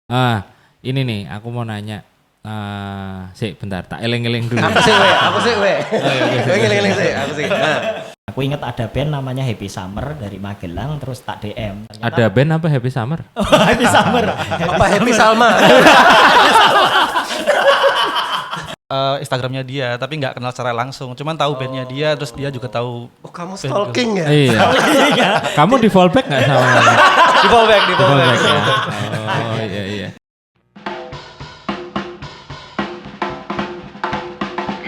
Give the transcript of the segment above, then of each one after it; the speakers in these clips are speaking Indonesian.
Ah, ini nih aku mau nanya. Sik bentar, tak eleng-eleng dulu. Aku sih, we. Oh, iya, oke, sik. Ngeling-ngeling sih, aku sih. Nah, Aku ingat ada band namanya Happy Summer dari Magelang, terus tak DM. Ada band apa Happy Summer? Happy Summer. apa Happy Salma? Instagramnya dia tapi nggak kenal secara langsung, cuman tahu bandnya dia, terus dia juga tahu. Oh, kamu stalking ya? Iya. Kamu di fallback nggak sama? Di fallback. Fallback ya. Oh iya.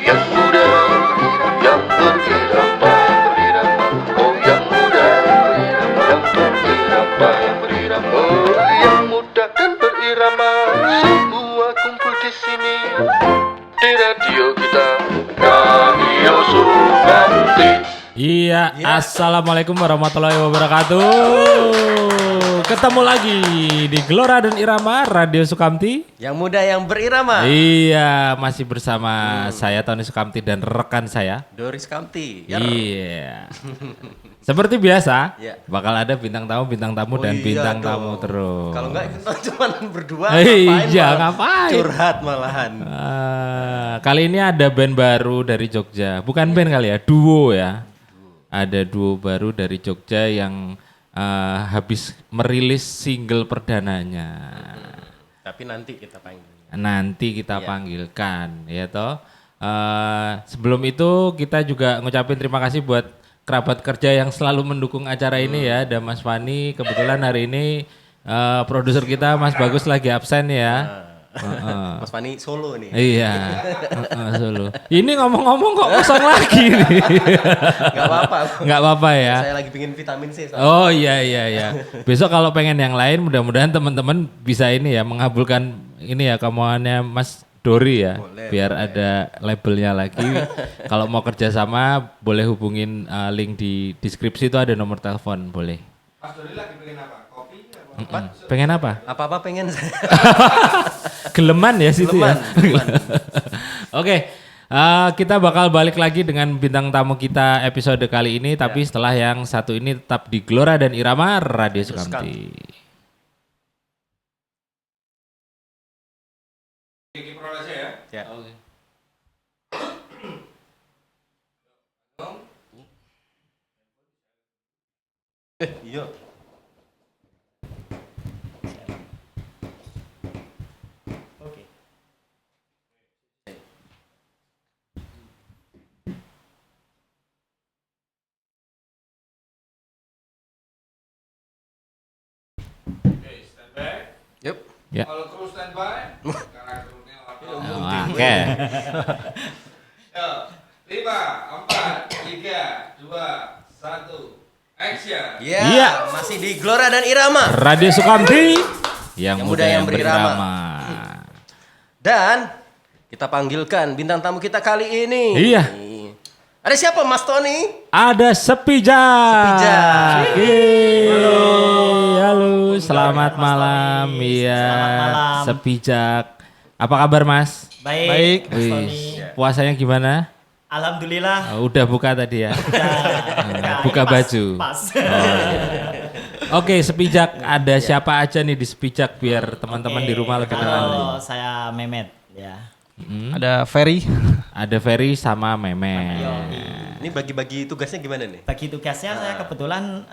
Yang muda, yang berirama, oh yang muda, yang berirama, oh yang muda dan berirama, semua kumpul di sini di radio kita, Radio Sukamti. Iya, assalamualaikum warahmatullahi wabarakatuh. Ketemu lagi di Gelora dan Irama Radio Sukamti. Yang muda yang berirama. Iya, masih bersama saya Tony Sukamti dan rekan saya. Doris Kamti. Iya. Seperti biasa, Iya. bakal ada bintang tamu dan bintang tamu terus. Kalau enggak kita cuma berdua. Iya, malah? ngapain? Curhat malahan. Kali ini ada band baru dari Jogja. Bukan band kali ya, duo ya. Ada duo baru dari Jogja yang habis merilis single perdananya. Tapi nanti kita panggil. Nanti kita Iya. panggilkan, ya toh. Sebelum itu kita juga ngucapin terima kasih buat kerabat kerja yang selalu mendukung acara ini ya. Ada Mas Fani, kebetulan hari ini produser kita Mas Bagus lagi absen ya. Mas Fani solo nih. Iya, Solo. Ini ngomong-ngomong kok kosong lagi nih. Enggak apa-apa. Nggak apa-apa ya. Saya lagi pingin vitamin C. soalnya. Oh iya. Besok kalau pengen yang lain mudah-mudahan teman-teman bisa ini ya mengabulkan ini ya kemauannya Mas Dori ya. Boleh, Biar ada labelnya lagi. Kalau mau kerjasama boleh hubungin link di deskripsi itu ada nomor telepon boleh. Mas Dori lagi pengen apa? Kopi? Pengen apa? Apa-apa pengen saya. Geleman ya situ ya. Geleman. Oke, kita bakal balik lagi dengan bintang tamu kita episode kali ini, tapi setelah yang satu ini tetap di Gelora dan Irama Radio Sukamti. Ya. Iya. Oke. Yup. Ya. Kalau kru standby, karena krunya Oh, Oke. Yo, 5, 4, 3, 2, 1, action. Iya. Iya. Masih di Gelora dan Irama. Radio Sukamti yang Yang muda yang berirama. Dan kita panggilkan bintang tamu kita kali ini. Iya. Ada siapa Mas Tony? Ada Sepijak. Halo. Selamat malam. Iya. Selamat malam. Sepijak. Apa kabar Mas? Baik, Mas Wih, Tony. puasanya gimana? Alhamdulillah. Udah buka tadi ya. Buka Pas, baju. Pas. Oke, Sepijak ada siapa aja nih di Sepijak biar teman-teman di rumah lebih kenal. Kalau saya Memet ya. Ada Ferry. Ada Ferry sama Meme. Ini bagi-bagi tugasnya gimana nih? Bagi tugasnya saya kebetulan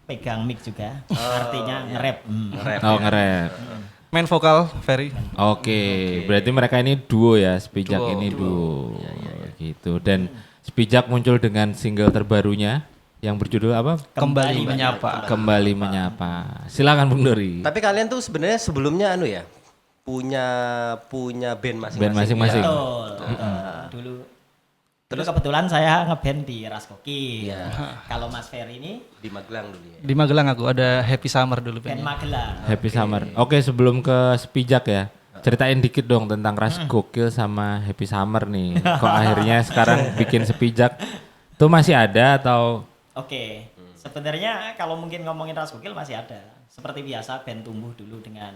pegang mic juga. Artinya nge-rap. Oh, nge-rap. Main vokal Ferry. Oke, berarti mereka ini duo ya, Sepijak Duo. ini duo. Gitu. Dan Sepijak muncul dengan single terbarunya yang berjudul apa? Kembali menyapa. Kembali Menyapa. Silakan Bung Dori. Tapi kalian tuh sebenarnya sebelumnya ya punya band masing-masing. Band masing-masing. Dulu Terus kebetulan saya ngeband di Raskoki. Iya. Kalau Mas Ferry ini Di Magelang dulu ya. Di Magelang aku ada Happy Summer dulu band bandnya. Magelang. Happy Summer. Oke, sebelum ke Sepijak ya. Ceritain dikit dong tentang Ras Gokil sama Happy Summer nih. Kok akhirnya sekarang bikin Sepijak? Tuh masih ada atau Oke. Sebenarnya kalau mungkin ngomongin Raskokil masih ada. Seperti biasa band tumbuh dulu dengan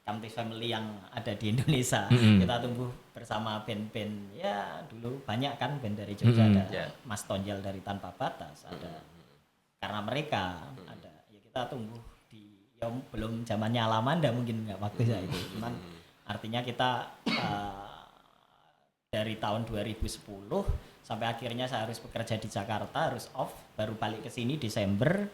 Kamti Family yang ada di Indonesia. Kita tumbuh bersama band-band ya dulu banyak kan band dari Jogja ada Ya. Mas Tonjel dari Tanpa Batas ada Karena Mereka ada ya kita tumbuh di ya belum zamannya Alamanda mungkin nggak waktu saya itu. Cuman artinya kita dari tahun 2010 sampai akhirnya saya harus bekerja di Jakarta, harus off, baru balik ke sini Desember.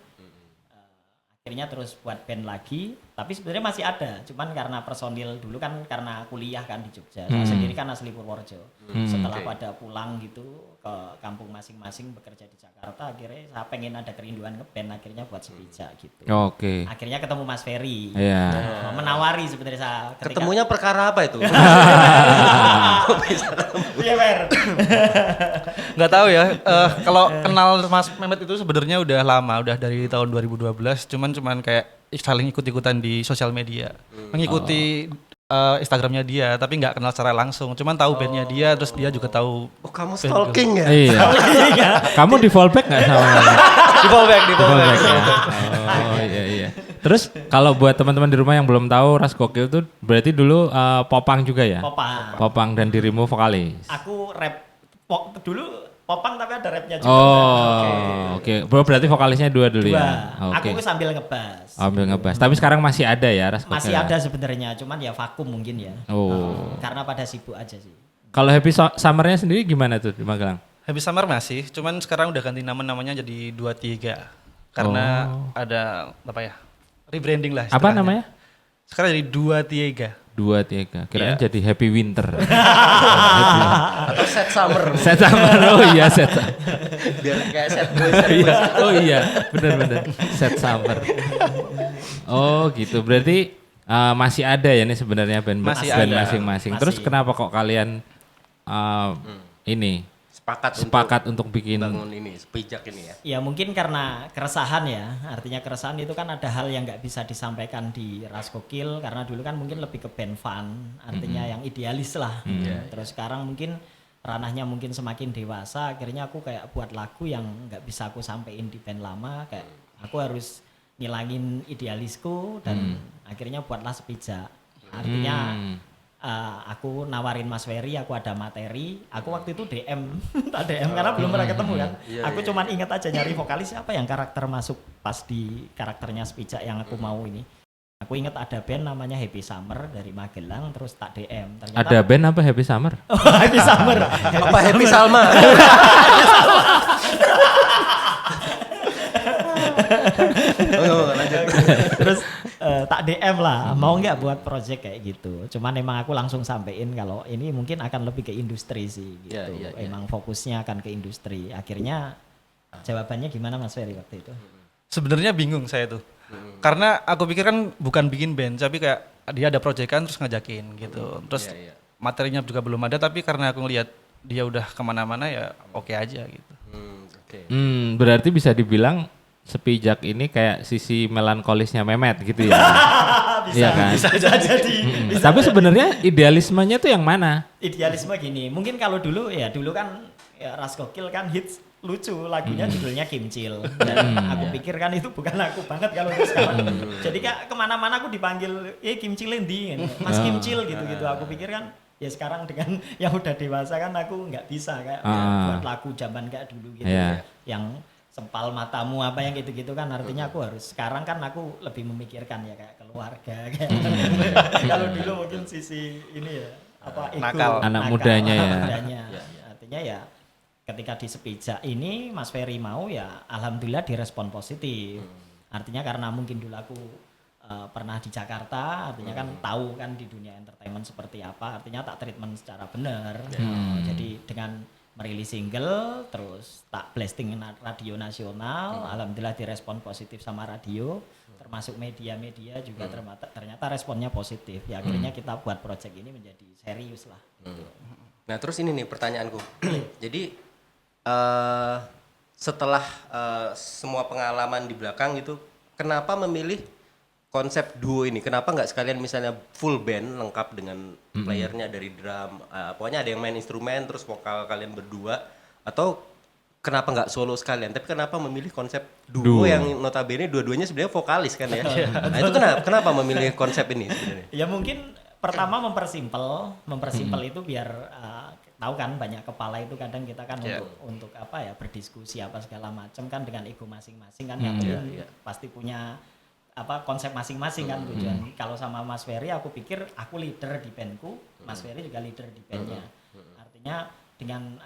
Akhirnya terus buat band lagi, tapi sebenarnya masih ada, cuman karena personil dulu kan karena kuliah kan di Jogja, saya sendiri kan asli Purworejo. Setelah pada pulang gitu ke kampung masing-masing bekerja di Jakarta, akhirnya saya pengen ada kerinduan ngeband, akhirnya buat Sepijak gitu. Oke. Akhirnya ketemu Mas Ferry, Iya. menawari sebenarnya saya. Ketemunya perkara apa itu? Iya Fer. Nggak tahu ya. Kalau kenal Mas Mehmet itu sebenarnya udah lama, udah dari tahun 2012. Cuman kayak saling ikut-ikutan di sosial media, mengikuti Instagramnya dia, tapi nggak kenal secara langsung. Cuman tahu bandnya dia, terus dia juga tahu. Oh kamu stalking ya? Iya. Kamu di fallback nggak sama? Di fallback. Fallback ya. Oh iya. Terus kalau buat teman-teman di rumah yang belum tahu Ras Gokil tuh berarti dulu popang juga ya? Popang. Popang dan dirimu vokalis. Aku rap dulu popang tapi ada rapnya juga. Oh, oke. Berarti vokalisnya dua dulu ya? Aku sambil ngebass. Ambil ngebahas. Tapi sekarang masih ada ya Ras Gokil? Masih ada sebenarnya, cuman ya vakum mungkin ya. Oh. Karena pada sibuk aja sih. Kalau Happy Summer-nya sendiri gimana tuh di Magelang? Happy Summer masih, cuman sekarang udah ganti namanya jadi 23. Karena ada apa ya? Rebranding lah. Apa istilahnya. namanya? Sekarang jadi 23. 23. Kirain jadi Happy Winter. Atau set summer? Set Summer. Oh iya set. Biar kayak set boy, set boy. Iya. Oh iya, benar-benar set Summer. Oh gitu. Berarti masih ada ya nih sebenarnya band Masih band ada. masing-masing. Masih. Terus kenapa kok kalian ini sepakat untuk bikin bangun ini, Sepijak ini ya. Ya mungkin karena keresahan ya, artinya keresahan itu kan ada hal yang nggak bisa disampaikan di Ras Gokil karena dulu kan mungkin lebih ke band fun, artinya yang idealis lah. Terus sekarang mungkin ranahnya mungkin semakin dewasa, akhirnya aku kayak buat lagu yang nggak bisa aku sampein di band lama, kayak aku harus ngilangin idealisku dan akhirnya buatlah Sepijak. Artinya aku nawarin Mas Ferry, aku ada materi, aku waktu itu DM, tak DM karena belum pernah ketemu kan. Aku cuman inget aja nyari vokalis siapa yang karakter masuk pas di karakternya Sepijak yang aku mau ini. Aku inget ada band namanya Happy Summer dari Magelang, terus tak DM. Ternyata ada band apa Happy Summer? Happy Summer. Apa Happy Salma? Terus tak DM lah, mau nggak buat project kayak gitu. Cuman emang aku langsung sampein kalau ini mungkin akan lebih ke industri sih gitu. Iya. Emang fokusnya akan ke industri. Akhirnya jawabannya gimana Mas Ferry waktu itu? Sebenarnya bingung saya tuh. Karena aku pikir kan bukan bikin band, tapi kayak dia ada proyekan terus ngajakin gitu. Terus materinya juga belum ada, tapi karena aku ngelihat dia udah kemana-mana ya oke aja gitu. Berarti bisa dibilang Sepijak ini kayak sisi melankolisnya Mehmet gitu ya. Iya kan? Bisa jadi. Tapi sebenarnya idealismenya tuh yang mana? Idealisme gini, mungkin kalau dulu kan ya Ras Gokil kan hits lucu, lagunya judulnya Kimcil dan aku pikir kan itu bukan aku banget kalau sekarang. Jadi kayak kemana-mana aku dipanggil Kimcil Endi, Mas Kimcil gitu-gitu. Aku pikir kan ya sekarang dengan yang udah dewasa kan aku nggak bisa kayak buat lagu zaman kayak dulu gitu yang sempal matamu apa yang gitu-gitu kan, artinya aku harus sekarang kan aku lebih memikirkan ya kayak keluarga kayak kalau dulu mungkin sisi ini ya apa ego, anak mudanya ya. Artinya ya ketika di Sepijak ini Mas Ferry mau ya alhamdulillah direspon positif. Artinya karena mungkin dulu aku pernah di Jakarta, artinya kan tahu kan di dunia entertainment seperti apa, artinya tak treatment secara benar. Jadi dengan merilis single, terus tak blasting radio nasional, alhamdulillah direspon positif sama radio, termasuk media-media juga ternyata responnya positif. Ya akhirnya kita buat project ini menjadi serius lah. Nah terus ini nih pertanyaanku. Jadi setelah semua pengalaman di belakang itu, kenapa memilih konsep duo ini? Kenapa nggak sekalian misalnya full band lengkap dengan playernya dari drum, pokoknya ada yang main instrumen terus vokal kalian berdua, atau kenapa nggak solo sekalian? Tapi kenapa memilih konsep duo yang notabene dua-duanya sebenarnya vokalis kan ya? Nah itu kenapa memilih konsep ini sebenarnya? Ya mungkin pertama mempersimpel itu biar tahu kan banyak kepala itu kadang kita kan untuk apa ya berdiskusi apa segala macam kan dengan ego masing-masing kan yang penting pasti punya konsep masing-masing kan tujuan. Kalau sama Mas Ferry aku pikir aku leader di bandku, Mas Ferry juga leader di bandnya. Artinya dengan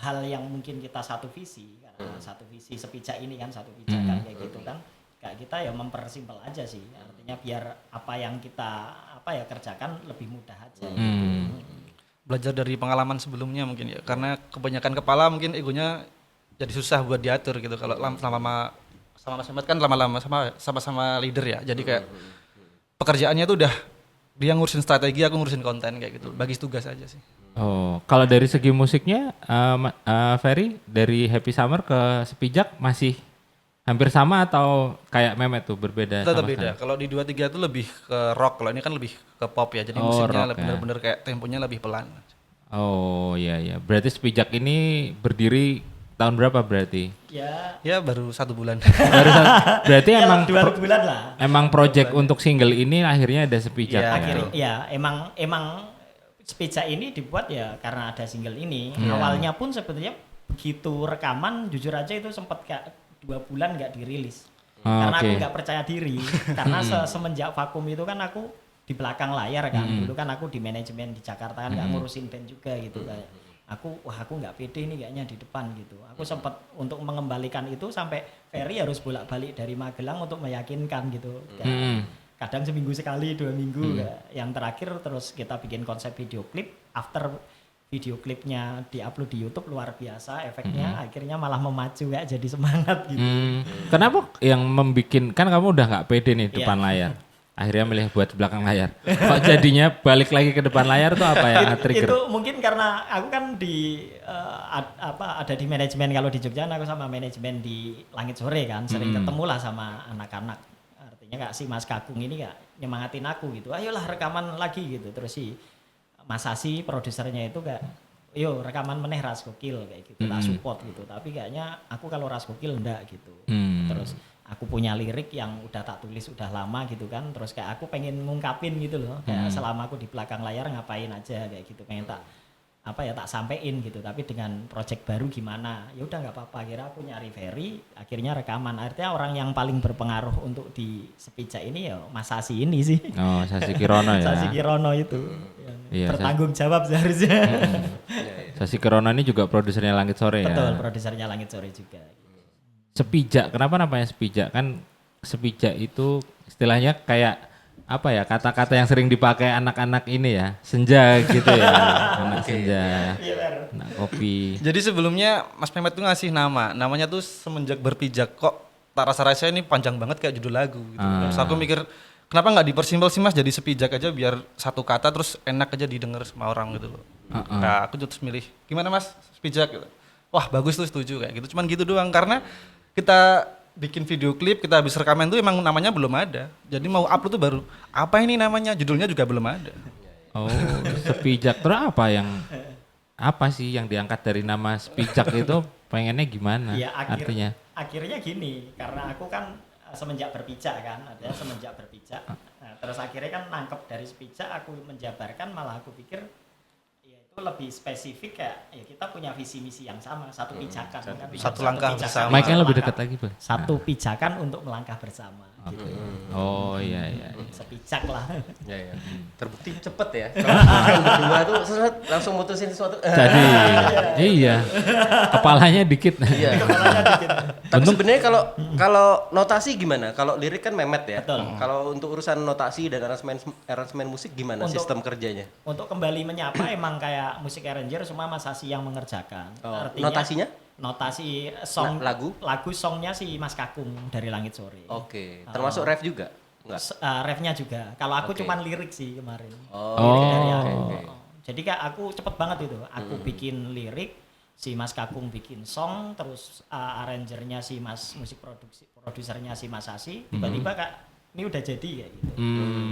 hal yang mungkin kita satu visi, karena satu visi sepijak ini kan satu pijakan kayak gitu kan, kayak kita ya mempersimpel aja sih, artinya biar apa yang kita kerjakan lebih mudah aja. Belajar dari pengalaman sebelumnya mungkin ya, karena kebanyakan kepala mungkin egonya jadi susah buat diatur gitu. Kalau sama Mas Ahmad kan lama-lama sama-sama leader ya, jadi kayak pekerjaannya tuh udah dia ngurusin strategi, aku ngurusin konten kayak gitu, bagi tugas aja sih. Oh, kalau dari segi musiknya, Ferry dari Happy Summer ke Sepijak masih hampir sama atau kayak Memet tuh berbeda? Tetap sama beda. sekali? Kalau di 23 tuh lebih ke rock, kalau ini kan lebih ke pop ya. Jadi Oh, musiknya rock ya. bener-bener kayak temponya lebih pelan. Oh iya iya, berarti Sepijak ini berdiri tahun berapa berarti? Ya, Ya baru 1 bulan. Berarti ya emang 2 bulan lah. emang project untuk single ini akhirnya ada Sepijak Iya, ya? Akhirnya ya emang Sepijak ini dibuat ya karena ada single ini. Awalnya pun sebenarnya begitu rekaman jujur aja itu sempat kayak 2 bulan nggak dirilis. Karena aku oke. nggak percaya diri. Karena semenjak vakum itu kan aku di belakang layar kan. Dulu kan aku di manajemen di Jakarta kan nggak ngurusin band juga gitu kayak. Aku nggak pede nih kayaknya di depan gitu. Aku sempat untuk mengembalikan itu sampai Ferry harus bolak-balik dari Magelang untuk meyakinkan gitu. Kayak kadang seminggu sekali 2 minggu yang terakhir terus kita bikin konsep video klip, after video klipnya diupload di YouTube luar biasa efeknya, akhirnya malah memacu ya, jadi semangat gitu. Kenapa yang membikin, kan kamu udah nggak pede nih depan Iya. layar, akhirnya milih buat belakang layar. Kok jadinya balik lagi ke depan layar tuh apa yang trigger? Itu mungkin karena aku kan di ada di manajemen, kalau di Jogja aku sama manajemen di Langit Sore kan sering ketemu lah sama anak-anak. Artinya Kak si Mas Kakung ini Kak nyemangatin aku gitu, ayolah rekaman lagi gitu. Terus si Mas Asi produsernya itu Kak, yo rekaman meneh Ras Gokil kayak gitu, tak support gitu. Tapi kayaknya aku kalau Ras Gokil enggak gitu. Terus aku punya lirik yang udah tak tulis udah lama gitu kan, terus kayak aku pengen ngungkapin gitu loh, kayak selama aku di belakang layar ngapain aja kayak gitu, pengen tak sampein gitu, tapi dengan project baru gimana, ya udah nggak apa-apa. Akhirnya aku nyari Ferry, akhirnya rekaman. Artinya orang yang paling berpengaruh untuk di Sepijak ini ya Mas Sasi ini sih. Oh, Sasi Kirono ya. Sasi Kirono itu yang Iya, bertanggung jawab seharusnya. Sasi Kirono ini juga produsernya Langit Sore ya. Betul, produsernya Langit Sore juga. Sepijak, kenapa namanya Sepijak? Kan Sepijak itu istilahnya kayak apa ya, kata-kata yang sering dipakai anak-anak ini ya, senja gitu ya, anak senja, anak kopi. Jadi sebelumnya Mas Mehmet tuh ngasih namanya tuh Semenjak Berpijak, kok tak rasa-rasa ini panjang banget kayak judul lagu gitu. Terus aku mikir kenapa nggak dipersimpel sih Mas, jadi Sepijak aja biar satu kata terus enak aja didengar sama orang gitu loh. Nah aku terus milih gimana Mas Sepijak gitu. Wah bagus tuh, setuju kayak gitu. Cuman gitu doang, karena kita bikin video klip, kita habis rekaman tuh emang namanya belum ada. Jadi mau upload tuh baru apa ini namanya, judulnya juga belum ada. Oh, Sepijak. Terus apa sih yang diangkat dari nama Sepijak itu, pengennya gimana Ya artinya? akhirnya gini, karena aku kan semenjak berpijak kan, ada semenjak berpijak. Nah, terus akhirnya kan nangkep dari sepijak, aku menjabarkan, malah aku pikir ya itu lebih spesifik kayak ya kita punya visi misi yang sama, satu pijakan. Kan, Satu langkah pijakan, bersama. Mic-nya lebih melangkah. dekat lagi, Bang. Satu pijakan untuk melangkah bersama. Gitu. Oh iya iya. Sepijak lah. Ya, ya. Terbukti cepet ya. Kalau orang berdua tuh langsung mutusin sesuatu. Jadi iya, kepalanya dikit. Iya. Tapi sebenarnya kalau notasi gimana? Kalau lirik kan Memet ya. Betul. Kalau untuk urusan notasi dan aransemen musik gimana Untuk- sistem kerjanya? Untuk kembali menyapa emang kayak musik arranger semua Mas Asi yang mengerjakan. Oh, notasinya? Notasi song Lagu? songnya si Mas Kakung dari Langit Sore. Oke. Termasuk ref juga? Enggak. Refnya juga. Kalau aku Oke. cuman lirik sih kemarin. Oh. Lirik dari aku. oke. Jadi kayak aku cepet banget itu. Aku bikin lirik, si Mas Kakung bikin song, terus arrangernya si Mas musik produsernya si Mas Asi. Tiba-tiba kak ini udah jadi kayak gitu.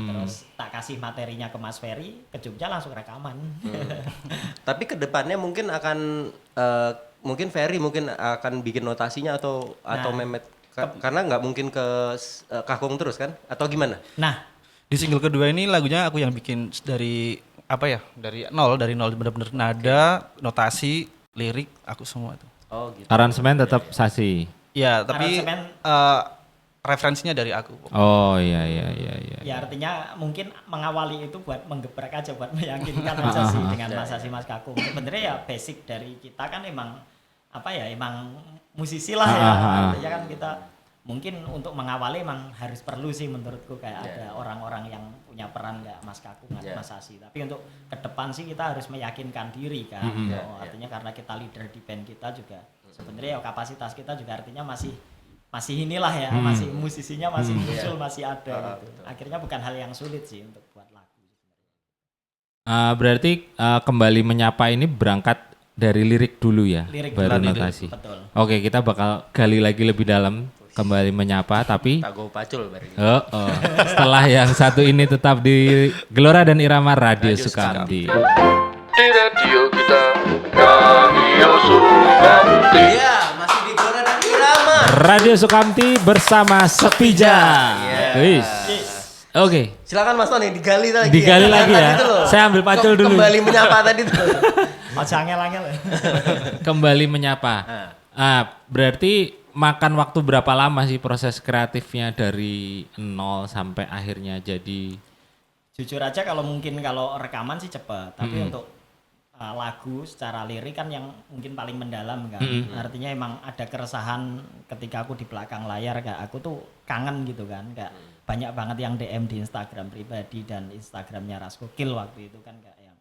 Terus tak kasih materinya ke Mas Ferry, ke Jogja langsung rekaman. Tapi kedepannya mungkin akan mungkin Ferry mungkin akan bikin notasinya atau Nah, Memet karena nggak mungkin ke Kakung terus kan? Atau gimana? Nah, Di single kedua ini lagunya aku yang bikin dari apa ya, dari nol bener-bener nada, notasi, lirik, aku semua tuh. Oh gitu. Aransemen tetap Sasi. Ya tapi Aransemen- referensinya dari aku. Oh iya. Ya artinya mungkin mengawali itu buat menggeprek aja, buat meyakinkan aja sih dengan Mas Kakung. Sebenarnya ya basic dari kita kan emang emang musisi lah ya. Artinya kan kita mungkin untuk mengawali emang harus perlu sih menurutku kayak ada orang-orang yang punya peran kayak Mas Kakung atau Mas Sasi. Tapi untuk ke depan sih kita harus meyakinkan diri kan. Artinya karena kita leader di band kita juga sebenarnya kapasitas kita juga artinya masih inilah ya, masih musisinya masih muncul, masih ada gitu. Akhirnya bukan hal yang sulit sih untuk buat lagu. Berarti kembali menyapa ini berangkat dari lirik dulu ya, Lirik baru dulu. notasi. Betul. Oke, kita bakal gali lagi lebih dalam kembali menyapa, tapi Tago pacul bareng. setelah yang satu ini tetap di Gelora dan Irama Radio Sukamti. Di radio kita, Radio Sukamti. Iya, masih di Gelora dan Irama. Radio Sukamti bersama Sepija. Wis. Oke, Silakan Mas Tony digali lagi. digali lagi ya. Tadi tuh loh. Saya ambil pacul dulu. Kembali menyapa tadi tuh. Aja angel-angel. Kembali menyapa. Berarti makan waktu berapa lama sih proses kreatifnya dari nol sampai akhirnya jadi? Jujur aja kalau rekaman sih cepet, tapi untuk lagu secara lirik kan yang mungkin paling mendalam kan. Artinya emang ada keresahan ketika aku di belakang layar, kayak aku tuh kangen gitu kan, kayak banyak banget yang DM di Instagram pribadi dan Instagramnya Raskokil waktu itu kan, kayak yang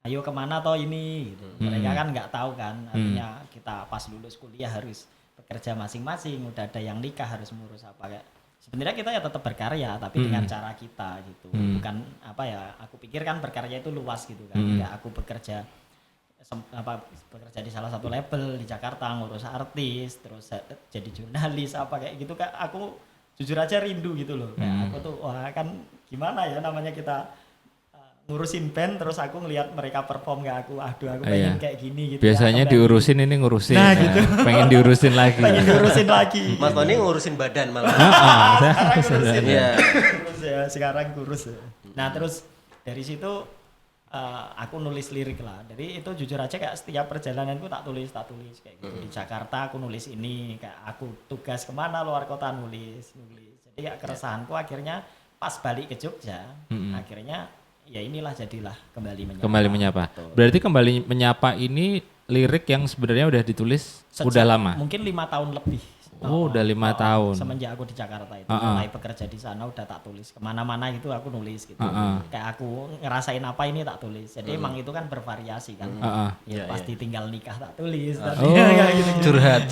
ayo kemana toh ini gitu. Mereka kan nggak tahu kan, artinya kita pas lulus kuliah harus bekerja masing-masing, udah ada yang nikah harus ngurus apa, kayak sebenarnya kita ya tetap berkarya tapi dengan cara kita gitu. Bukan aku pikir kan berkarya itu luas gitu kan. Kayak aku bekerja di salah satu label di Jakarta ngurus artis, terus jadi jurnalis kayak gitu, kan aku jujur aja rindu gitu loh. Kayak aku tuh wah kan gimana ya namanya kita ngurusin band, terus aku ngelihat mereka perform ke aku, aku pengen kayak gini gitu. Biasanya ya, diurusin ini ngurusin. Nah, gitu. Pengen diurusin lagi. pengen diurusin lagi. Mas Tony ngurusin badan malah. Sekarang ngurusin Iya. Kurus ya, sekarang kurus ya. Nah terus dari situ aku nulis lirik lah. Jadi itu jujur aja kayak setiap perjalananku tak tulis kayak gitu. Di Jakarta aku nulis ini, kayak aku tugas kemana luar kota nulis. Jadi kayak keresahanku akhirnya pas balik ke Jogja, akhirnya ya inilah jadilah kembali menyapa. Betul. Berarti kembali menyapa ini lirik yang sebenarnya udah ditulis udah lama. Mungkin 5 tahun lebih. Udah 5 tahun. Semenjak aku di Jakarta itu mulai bekerja di sana udah tak tulis kemana-mana gitu, aku nulis gitu. Kayak aku ngerasain apa ini tak tulis. Jadi emang itu kan bervariasi kan. Ya pasti tinggal nikah tak tulis. Curhat.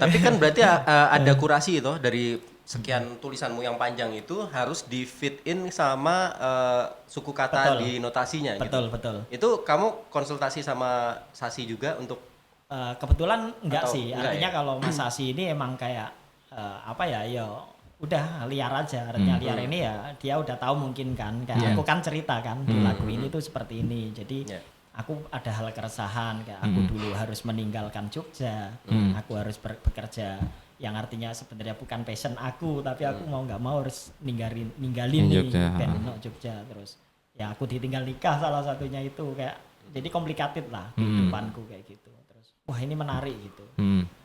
Tapi kan berarti ada kurasi itu dari sekian tulisanmu yang panjang itu harus di fit in sama suku kata di notasinya. Betul. Itu kamu konsultasi sama Sasi juga untuk kebetulan enggak sih. Enggak Artinya ya? kalau Mas Sasi ini emang kayak ya udah liar aja. Artinya liar ini ya dia udah tahu mungkin kan. Kayak aku kan cerita kan di lagu ini tuh seperti ini. Jadi aku ada hal keresahan kayak aku dulu harus meninggalkan Jogja. Aku harus bekerja yang artinya sebenarnya bukan passion aku, tapi aku mau nggak mau harus ninggalin nih band Jogja. Terus ya aku ditinggal nikah salah satunya itu, kayak jadi complicated lah kehidupanku kayak gitu. Terus wah ini menarik gitu.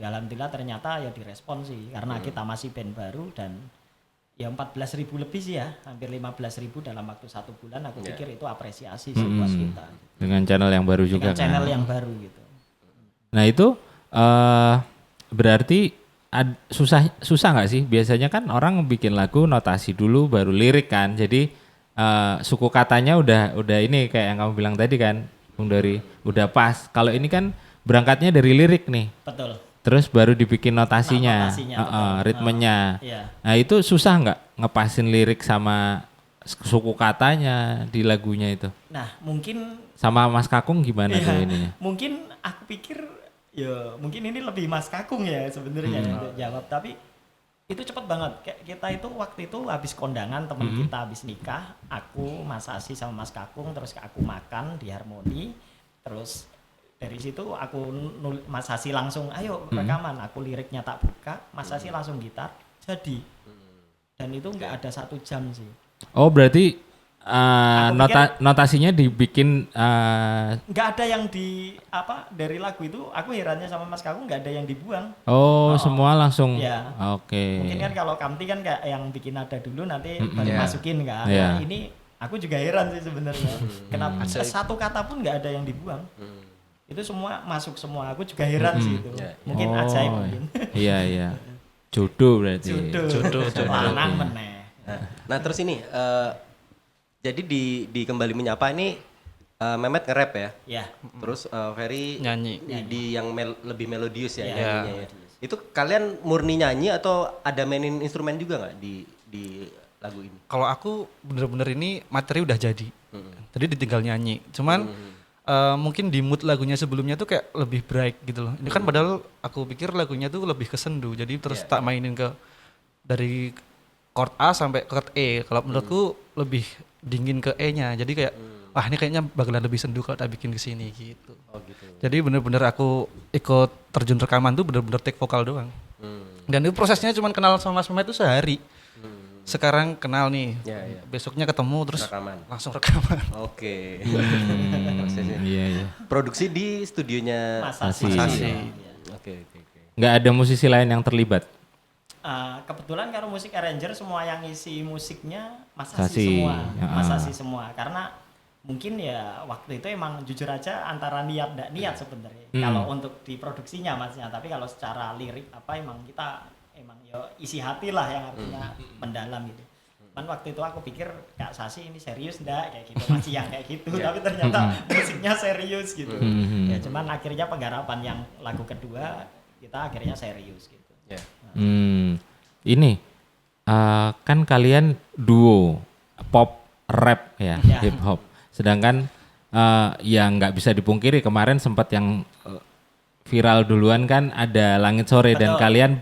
Ya, alhamdulillah ternyata ya direspon sih, karena kita masih band baru dan ya 14.000 lebih sih ya, hampir 15.000 dalam waktu 1 bulan. Aku pikir itu apresiasi sih buat kita. Dengan channel yang baru juga. Dengan channel yang baru gitu. Nah itu berarti susah nggak sih? Biasanya kan orang bikin lagu notasi dulu baru lirik kan. Jadi suku katanya udah ini kayak yang kamu bilang tadi kan, Bung Dori, udah pas. Kalau ini kan berangkatnya dari lirik nih. Betul. Terus baru dibikin notasinya, betul. ritmenya. Iya. Nah itu susah nggak ngepasin lirik sama suku katanya di lagunya itu? Nah mungkin Sama Mas Kakung gimana tuh ininya? Mungkin aku pikir ya mungkin ini lebih Mas Kakung ya sebenarnya untuk jawab, tapi itu cepet banget. Kayak kita itu waktu itu habis kondangan teman kita habis nikah, aku, Mas Asi sama Mas Kakung, terus aku makan di Harmoni, terus dari situ aku Mas Asi langsung ayo rekaman, aku liriknya tak buka, Mas Asi langsung gitar, jadi. Dan itu nggak ada 1 jam sih. Oh berarti notasinya dibikin Nggak ada yang dari lagu itu, aku herannya sama Mas Kakung nggak ada yang dibuang. semua langsung. Ya. Oke. Mungkin kan kalau Kamti kan kayak yang bikin nada dulu nanti baru Iya. masukin kan. Iya. Nah, ini aku juga heran sih sebenarnya. Kenapa satu kata pun nggak ada yang dibuang. Itu semua masuk semua. Aku juga heran sih itu. Iya. Mungkin ajaib mungkin. Iya. Jodoh berarti. Jodoh. Lanang meneh. Nah terus ini, jadi di Kembali Menyapa ini Mehmet nge-rap ya? Ya. Terus Ferry Nyanyi. di yang lebih melodius ya Iya. nyanyinya ya. Itu kalian murni nyanyi atau ada mainin instrumen juga nggak di lagu ini? Kalau aku bener-bener ini materi udah jadi. Jadi ditinggal nyanyi. Cuman mungkin di mood lagunya sebelumnya tuh kayak lebih bright gitu loh. Ini kan padahal aku pikir lagunya tuh lebih ke sendu. Jadi terus tak mainin ke dari chord A sampai chord E. Kalau menurutku lebih dingin ke E-nya. Jadi kayak ini kayaknya bakalan lebih sendu kalau tak bikin ke sini gitu. Oh gitu. Jadi bener-bener aku ikut terjun rekaman tuh bener-bener take vokal doang. Dan itu prosesnya cuman kenal sama Mas Mehmet itu sehari. Sekarang kenal nih, Ya. besoknya ketemu terus Rekaman. langsung rekaman. Oke. Iya. Produksi di studionya. Masasi. Oke. Nggak ada musisi lain yang terlibat. Kebetulan kalau musik arranger semua yang isi musiknya Sasi. Masasi semua. Ya. Masasi semua. Karena mungkin ya waktu itu emang jujur aja antara niat dan niat sebenarnya. Kalau untuk diproduksinya maksudnya, tapi kalau secara lirik emang kita emang ya isi hati lah yang artinya mendalam gitu. Cuman waktu itu aku pikir Kak Sasi ini serius enggak kayak gitu, masih yang kayak gitu, tapi ternyata musiknya serius gitu. Ya cuman akhirnya penggarapan yang lagu kedua kita akhirnya serius gitu. Ya. Ini kan kalian duo pop rap ya, Ya. hip hop. Sedangkan yang nggak bisa dipungkiri kemarin sempat yang viral duluan kan ada Langit Sore dan Betul. kalian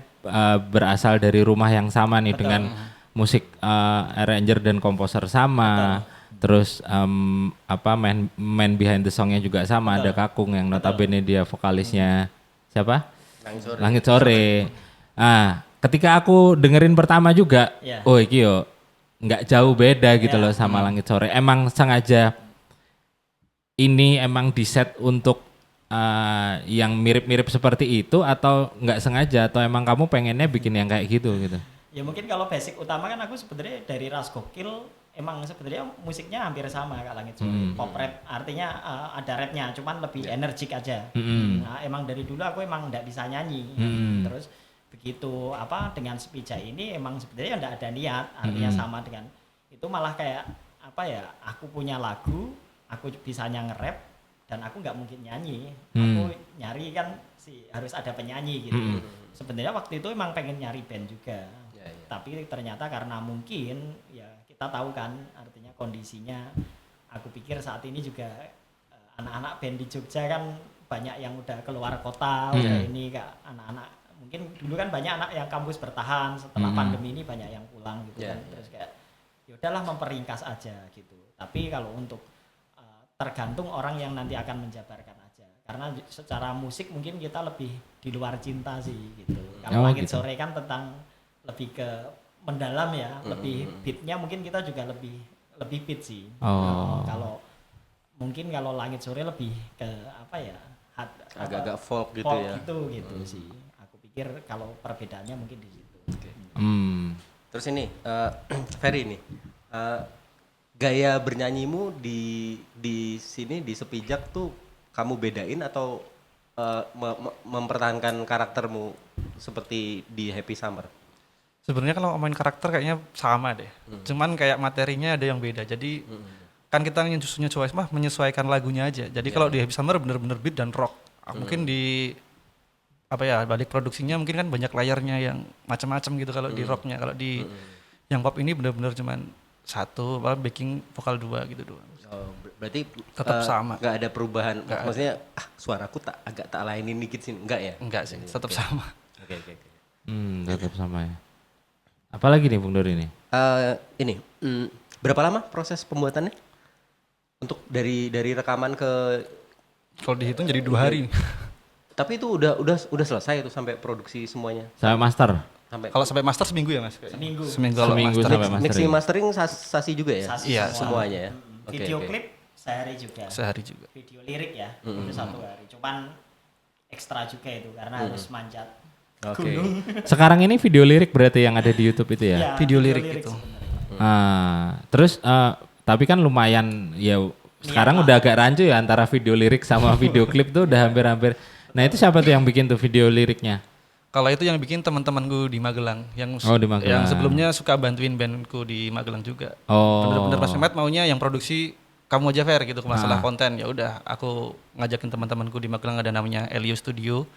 berasal dari rumah yang sama nih dengan musik arranger dan komposer sama. Terus main behind the songnya juga sama. Ada Kakung yang notabene dia vokalisnya siapa? Langit Sore. Ketika aku dengerin pertama juga, Iya. oh iki yo nggak jauh beda gitu loh sama Langit Sore. Emang sengaja ini emang diset untuk yang mirip-mirip seperti itu atau nggak sengaja atau emang kamu pengennya bikin yang kayak gitu gitu? Ya mungkin kalau basic utama kan aku sebenarnya dari Ras Gokil emang sebenarnya musiknya hampir sama Kak Langit Sore. Pop rap artinya ada rapnya cuman lebih energik aja. Nah, emang dari dulu aku emang nggak bisa nyanyi. Terus begitu dengan Sepija ini emang sebenarnya nggak ada niat, artinya sama dengan itu malah kayak aku punya lagu, aku bisanya nge-rap dan aku nggak mungkin nyanyi. Aku nyari kan harus ada penyanyi gitu. Sebenarnya waktu itu emang pengen nyari band juga. Tapi ternyata karena mungkin ya kita tahu kan artinya kondisinya, aku pikir saat ini juga anak-anak band di Jogja kan banyak yang udah keluar kota, udah ini Kak, anak-anak mungkin dulu kan banyak anak yang kampus bertahan, setelah pandemi ini banyak yang pulang gitu kan. Terus kayak ya udahlah memperingkas aja gitu. Tapi kalau untuk tergantung orang yang nanti akan menjabarkan aja. Karena secara musik mungkin kita lebih di luar cinta sih gitu. Kalau Langit gitu. Sore kan tentang lebih ke mendalam ya, lebih beatnya mungkin kita juga lebih beat sih. Kalau mungkin kalau Langit Sore lebih ke Agak-agak folk gitu folk ya. gitu sih. Aku pikir kalau perbedaannya mungkin di situ. Terus ini Ferry nih, gaya bernyanyimu di sini di Sepijak tuh kamu bedain atau mempertahankan karaktermu seperti di Happy Summer? Sebenarnya kalau ngomongin karakter kayaknya sama deh. Cuman kayak materinya ada yang beda. Jadi kan kita menyesuaikan lagunya aja. Jadi kalau di Happy Summer bener-bener beat dan rock. Mungkin di balik produksinya mungkin kan banyak layarnya yang macam-macam gitu kalau di rocknya. Kalau di yang pop ini bener-bener cuman satu, backing vokal 2 gitu doang. Oh, berarti Tetap sama. Nggak ada perubahan. Maksudnya suaraku agak tak lainin dikit sih, enggak ya? Enggak sih, tetap sama. Oke. Tetap sama ya. Apalagi nih Bung Dori nih? Berapa lama proses pembuatannya? Untuk dari rekaman ke Kalau dihitung jadi 2 hari. tapi itu udah selesai itu sampai produksi semuanya. Saya master. Kalau sampai master seminggu ya Mas? Seminggu. Kalau Seminggu master. sampai Mixing mastering. mastering sasi juga ya? Sasi Iya, semua. semuanya ya. Oke, Video oke. klip sehari juga. Sehari juga. Video lirik ya, itu 1 hari. Cuman ekstra juga itu karena harus manjat Oke. gunung. Sekarang ini video lirik berarti yang ada di YouTube itu ya? Ya, Video lirik itu. sebenarnya. Terus tapi kan lumayan ya sekarang udah agak rancu ya antara video lirik sama video klip tuh udah hampir-hampir. Nah itu siapa tuh yang bikin tuh video liriknya? Kalau itu yang bikin teman-temanku di Magelang yang Oh, di Magelang. yang sebelumnya suka bantuin bandku di Magelang juga. Oh. Bener-bener Mas Mehmet maunya yang produksi kamu aja fair gitu ke masalah konten. Ya udah aku ngajakin teman-temanku di Magelang ada namanya Elio Studio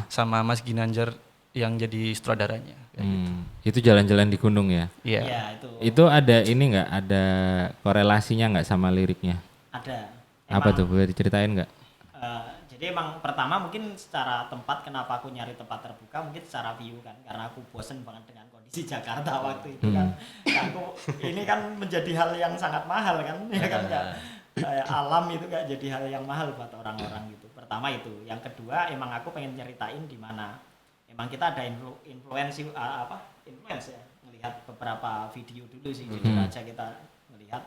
sama Mas Ginanjar yang jadi sutradaranya. Kayak gitu. Itu jalan-jalan di gunung ya? Iya. Ya, itu Itu ada ini nggak? Ada korelasinya nggak sama liriknya? ada. Apa Emang, tuh? Boleh diceritain nggak? Jadi emang pertama mungkin secara tempat kenapa aku nyari tempat terbuka mungkin secara view kan karena aku bosen banget dengan kondisi Jakarta waktu itu kan. Nah, aku ini kan menjadi hal yang sangat mahal kan ya kan nggak kayak alam itu nggak jadi hal yang mahal buat orang-orang gitu. Pertama itu, yang kedua emang aku pengen nyeritain di mana emang kita ada influence ya melihat beberapa video dulu sih jujur aja kita melihat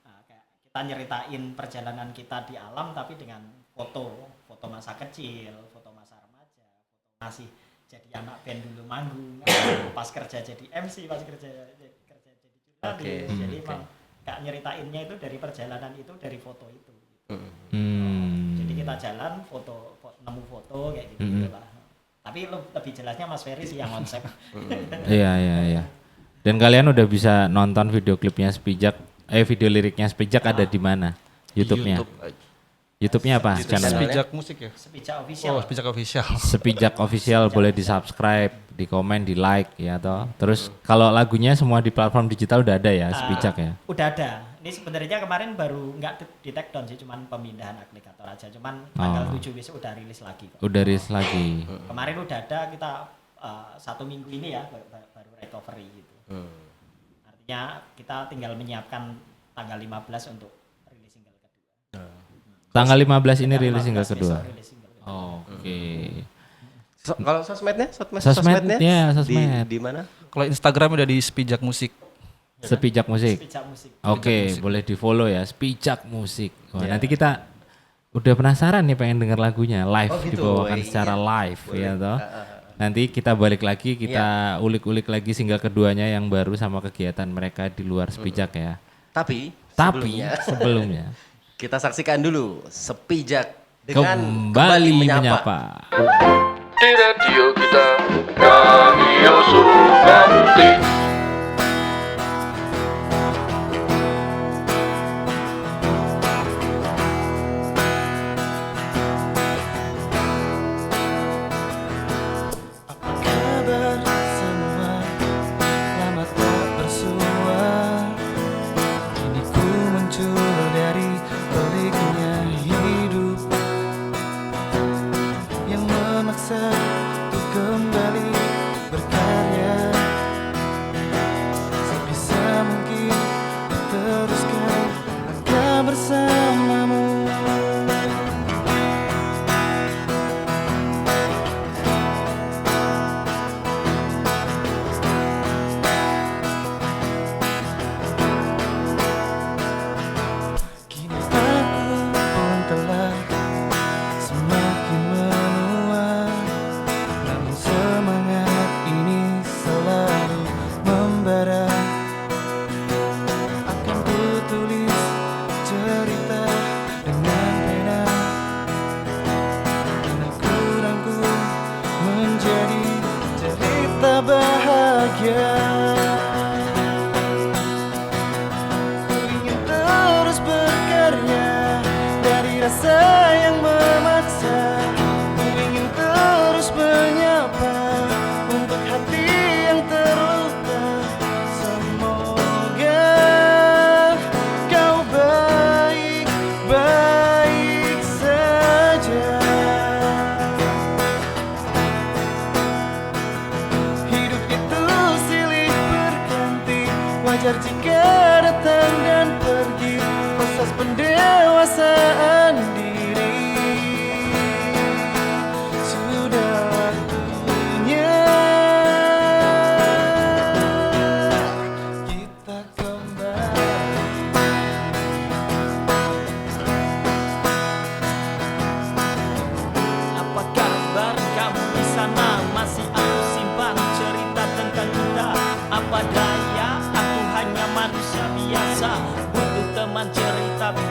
kayak kita nyeritain perjalanan kita di alam tapi dengan foto masa kecil, foto masa remaja, foto masih jadi anak band dulu manggung, pas kerja jadi MC, pas kerja jadi jurnalis. Jadi emang kayak nyeritainnya itu dari perjalanan itu dari foto itu. Jadi kita jalan nemu foto kayak gitu lah. Tapi lebih jelasnya Mas Ferry sih yang konsep. Iya. Dan kalian udah bisa nonton video klipnya Sepijak, video liriknya Sepijak ada di mana? YouTube-nya. YouTube-nya apa? Channel Sepijak musik ya? Sepijak official. Oh, Sepijak official. Sepijak official boleh di subscribe, di komen, di like ya toh. Terus kalau lagunya semua di platform digital udah ada ya Sepijak ya. Udah ada. Ini sebenarnya kemarin baru nggak di take down sih, cuman pemindahan aplikator aja. Cuman tanggal 7 besok udah rilis lagi kok. Udah rilis lagi. Kemarin udah ada kita 1 minggu ini ya baru recovery gitu. Artinya kita tinggal menyiapkan tanggal 15 untuk rilis single kedua. Tanggal 15 ini rilis single 15 kedua. besok rilis single kedua. Oke. Kalau sosmednya? Sosmednya, sosmed. Di mana? Kalau Instagram udah di Sepijak musik. Sepijak musik. Sepijak musik. Oke, boleh di follow ya Sepijak musik. Wah, nanti kita udah penasaran nih pengen denger lagunya live dibawakan secara live ya toh. Nanti kita balik lagi kita ulik-ulik lagi single keduanya yang baru sama kegiatan mereka di luar Sepijak ya. Tapi sebelumnya kita saksikan dulu Sepijak dengan kembali menyapa. Di radio kita, Radio Sukamti.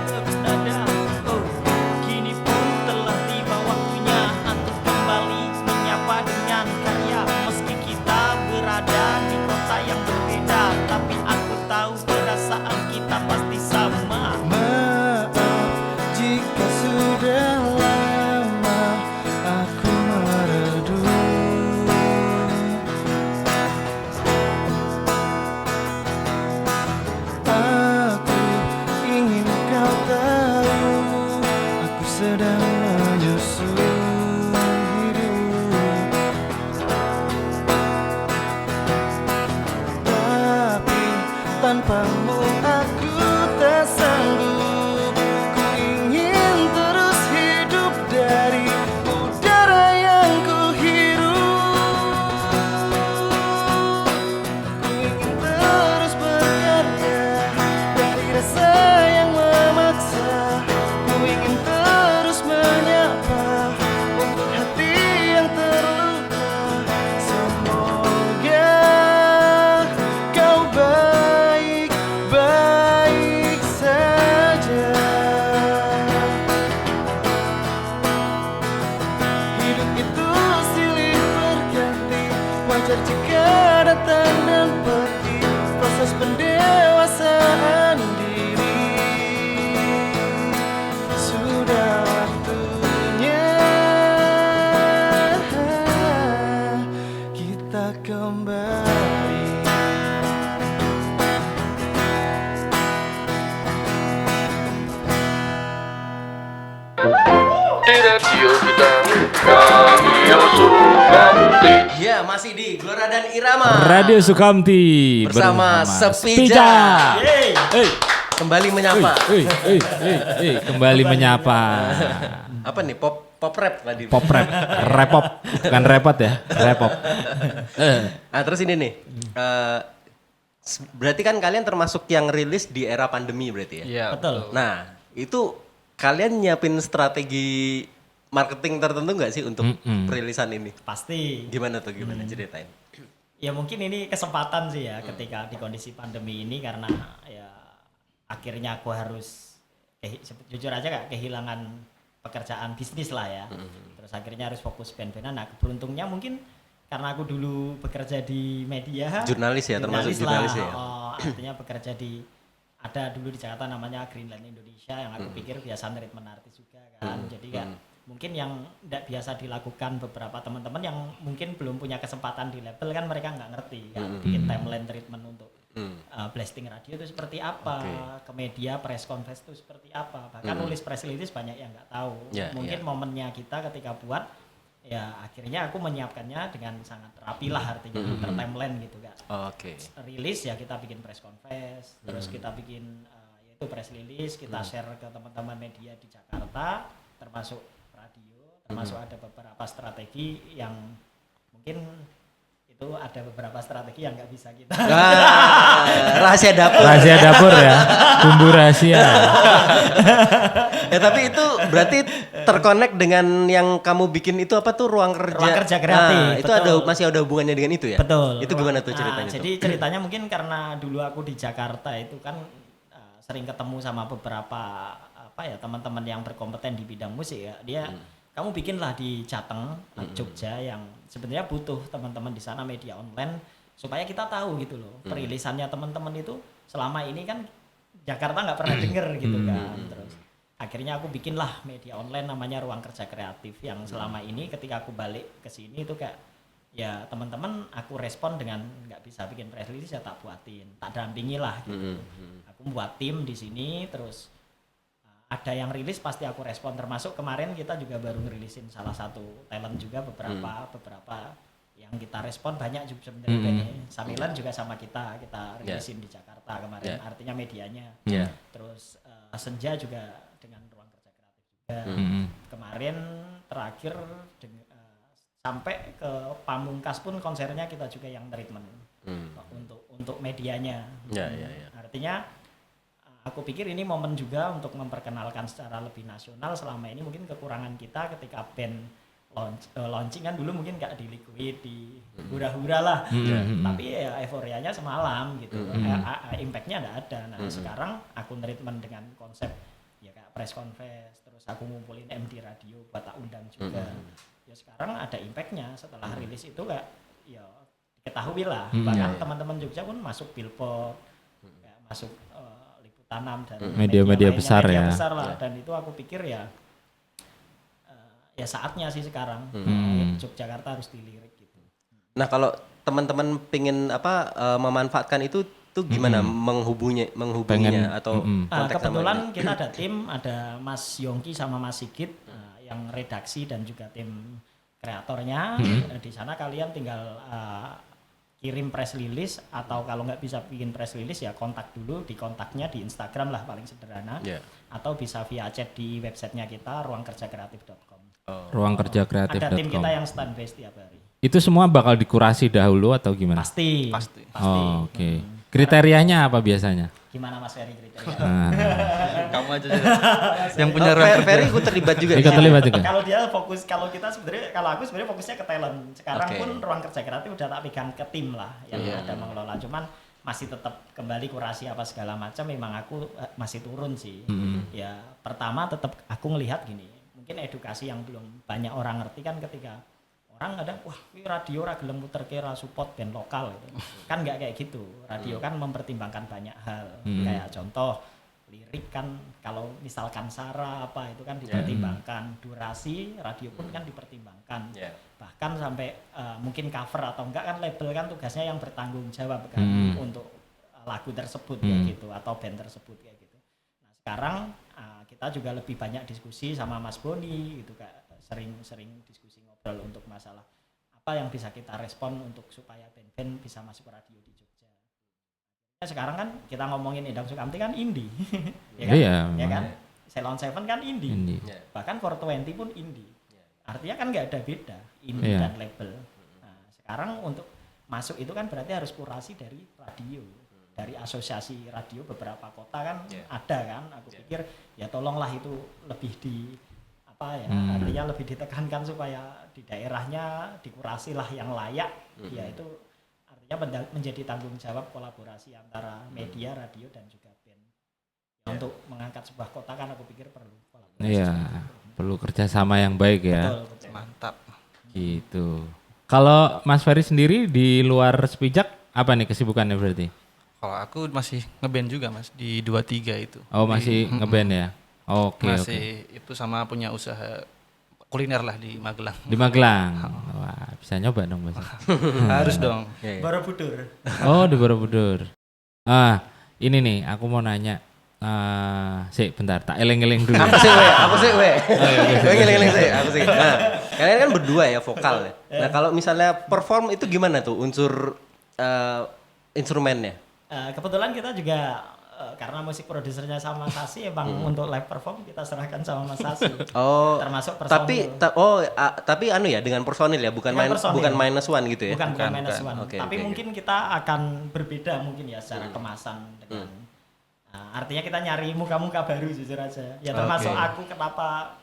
berada. Oh, kini pun telah tiba waktunya untuk kembali menyapa dengan karya. Meski kita berada di kota yang berbeda, tapi aku tahu perasaan kita pasti sama. Maaf jika sudah lama aku meredup. Aku ingin kau tahu, aku sedang menyusun hidup. Tapi tanpamu aku tak sanggup. Ku ingin terus hidup dari udara yang ku hirup. Ku ingin terus berkarya dari rasa yang memaksa. Ku ingin terus menyapa untuk hati yang terluka. Semoga kau baik-baik saja. Hidup itu silih berganti, wajar jika datang dan pergi. Proses pendewasaan diri sudah waktunya kita kembali. Di radio kita, Radio Sukamti. Ya, masih di Glora dan Irama. Radio Sukamti Bersama Sepija. Yeay. Kembali menyapa. Kembali menyapa. Apa nih? Pop rap tadi. Pop rap, repop, bukan repot ya, repop. Nah, terus ini nih. Berarti kan kalian termasuk yang rilis di era pandemi berarti ya? Iya. Betul. Nah, itu kalian nyiapin strategi marketing tertentu nggak sih untuk perilisan ini? Pasti. Gimana tuh, gimana ceritain? Ya mungkin ini kesempatan sih ya ketika di kondisi pandemi ini, karena ya akhirnya aku harus jujur aja gak kehilangan pekerjaan bisnis lah ya. Terus akhirnya harus fokus band-bandan. Nah, beruntungnya mungkin karena aku dulu bekerja di media, Jurnalis ya, termasuk jurnalis ya. Artinya bekerja ada dulu di Jakarta namanya Greenland Indonesia, yang aku pikir biasa treatment artis juga kan. Jadi kan mungkin yang tidak biasa dilakukan beberapa teman-teman yang mungkin belum punya kesempatan di label kan, mereka nggak ngerti kan bikin timeline treatment untuk blasting radio itu seperti apa, ke media press conference itu seperti apa, bahkan nulis press release banyak yang nggak tahu. Mungkin momennya kita ketika buat ya akhirnya aku menyiapkannya dengan sangat rapi lah, artinya timeline gitu kan. Rilis ya kita bikin press conference, terus kita bikin yaitu press release, kita share ke teman-teman media di Jakarta, termasuk radio, termasuk ada beberapa strategi yang mungkin itu ada beberapa strategi yang nggak bisa kita. Rahasia dapur. Rahasia dapur ya, bumbu rahasia. Ya tapi itu berarti terkonek dengan yang kamu bikin itu apa tuh, ruang kerja? Ruang kerja kreatif. Nah, itu betul. masih ada hubungannya dengan itu ya? Betul. Itu gimana tuh ceritanya? Jadi ceritanya mungkin karena dulu aku di Jakarta itu kan sering ketemu sama beberapa teman-teman yang berkompeten di bidang musik ya. Dia kamu bikinlah di Jateng, Jogja, yang sebenarnya butuh teman-teman di sana media online supaya kita tahu gitu loh perilisannya teman-teman itu selama ini kan Jakarta nggak pernah denger gitu kan. Terus akhirnya aku bikinlah media online namanya Ruang Kerja Kreatif, yang selama ini ketika aku balik ke sini itu kayak ya teman-teman aku respon dengan nggak bisa bikin press release ya tak buatin, tak dampingi lah gitu. Aku buat tim di sini, terus ada yang rilis pasti aku respon, termasuk kemarin kita juga baru ngerilisin salah satu talent juga beberapa yang kita respon banyak juga sebenarnya. Samilan juga sama kita rilisin di Jakarta kemarin, artinya medianya. Terus Senja juga dengan Ruang Kerja Kreatif juga. Kemarin terakhir sampai ke Pamungkas pun konsernya kita juga yang treatment untuk medianya. Artinya aku pikir ini momen juga untuk memperkenalkan secara lebih nasional. Selama ini mungkin kekurangan kita ketika band launching kan dulu mungkin gak di liquid, di hura-hura lah. Tapi ya euforianya semalam gitu. Impact-nya gak ada. Nah sekarang aku treatment dengan konsep press conference, terus aku ngumpulin MD radio buat tak undang juga. Ya sekarang ada impactnya setelah rilis itu kayak ya diketahui lah, bahkan teman-teman Jogja pun masuk billboard, kayak masuk Liputan 6 dan Media-media lainnya, besar media ya. besar lah. Dan itu aku pikir ya ya saatnya sih sekarang Yogyakarta harus dilirik gitu. Nah, kalau teman-teman pengen memanfaatkan itu tuh gimana menghubunginya Pengen, atau Nah, kontak sama kebetulan ini? kita ada tim, ada Mas Yongki sama Mas Sigit yang redaksi dan juga tim kreatornya. Di sana kalian tinggal kirim press release atau kalau nggak bisa bikin press release ya kontak dulu di kontaknya di Instagram lah paling sederhana. Yeah. Atau bisa via chat di websitenya kita ruangkerjakreatif.com. Ruangkerjakreatif.com. Ada tim kita yang standby setiap hari. Itu semua bakal dikurasi dahulu atau gimana? Pasti. Oh, oke. Kriterianya apa biasanya? Gimana Mas Ferry kriteria? Kamu aja yang punya ruang Ferry ikut terlibat juga. Ikut terlibat juga. Kalau dia fokus, kalau kita sebenarnya, kalau aku sebenarnya fokusnya ke talent. Sekarang Oke. pun ruang kerja kreatif udah tak pegang ke tim lah yang ada mengelola. Cuman masih tetap kembali kurasi apa segala macam. Memang aku masih turun sih. Ya pertama tetap aku ngelihat gini. Mungkin edukasi yang belum banyak orang ngerti kan ketika orang ada wah ini radio ra gelem muter kira support band lokal gitu. Kan nggak kayak gitu. Radio kan mempertimbangkan banyak hal. Kayak contoh lirik kan kalau misalkan sara apa itu kan dipertimbangkan, durasi radio pun kan dipertimbangkan. Yeah. Bahkan sampai mungkin cover atau enggak kan label kan tugasnya yang bertanggung jawab kan untuk lagu tersebut kayak gitu atau band tersebut kayak gitu. Nah, sekarang kita juga lebih banyak diskusi sama Mas Boni gitu kayak sering diskusi ngobrol untuk masalah apa yang bisa kita respon untuk supaya band-band bisa masuk ke radio di Jogja. Nah, sekarang kan kita ngomongin Endang Sukamti kan indie. Ya kan? Iya, Ya memang. kan? Ceylon Seven kan indie. Indie. Bahkan 420 pun indie. Artinya kan nggak ada beda indie Iya. dan label. Nah, sekarang untuk masuk itu kan berarti harus kurasi dari radio. Dari asosiasi radio beberapa kota kan ada kan. Aku pikir ya tolonglah itu lebih di artinya lebih ditekankan supaya di daerahnya dikurasi lah yang layak. Ya itu artinya menjadi tanggung jawab kolaborasi antara media, radio dan juga band. Ya, untuk mengangkat sebuah kota kan aku pikir perlu kolaborasi. Iya, perlu kerjasama yang baik ya. Betul. mantap. Gitu. Kalau Mas Ferry sendiri di luar Sepijak apa nih kesibukannya berarti? Kalau aku masih ngeband juga Mas di 23 itu. Oh masih ngeband ya? Oke. Masih itu sama punya usaha kuliner lah di Magelang. Di Magelang. Wah bisa nyoba dong Mas. Harus dong. Borobudur. Oh di Borobudur. Ini nih aku mau nanya. Bentar tak eleng-eleng dulu. Aku sih we. Ngeling-ngeling sih, aku sih. Nah, kalian kan berdua ya vokal ya. Nah, kalau misalnya perform itu gimana tuh unsur instrumennya? Kebetulan kita juga karena musik produsernya sama Sasi emang untuk live perform kita serahkan sama Mas Sasi. Oh. Termasuk personil. Tapi anu ya dengan personil ya, bukan Dengan personil. bukan minus one gitu ya. Bukan minus one. Oke, Tapi oke, mungkin kita akan berbeda mungkin ya secara kemasan dengan artinya kita nyari muka-muka baru jujur aja. Ya termasuk aku kenapa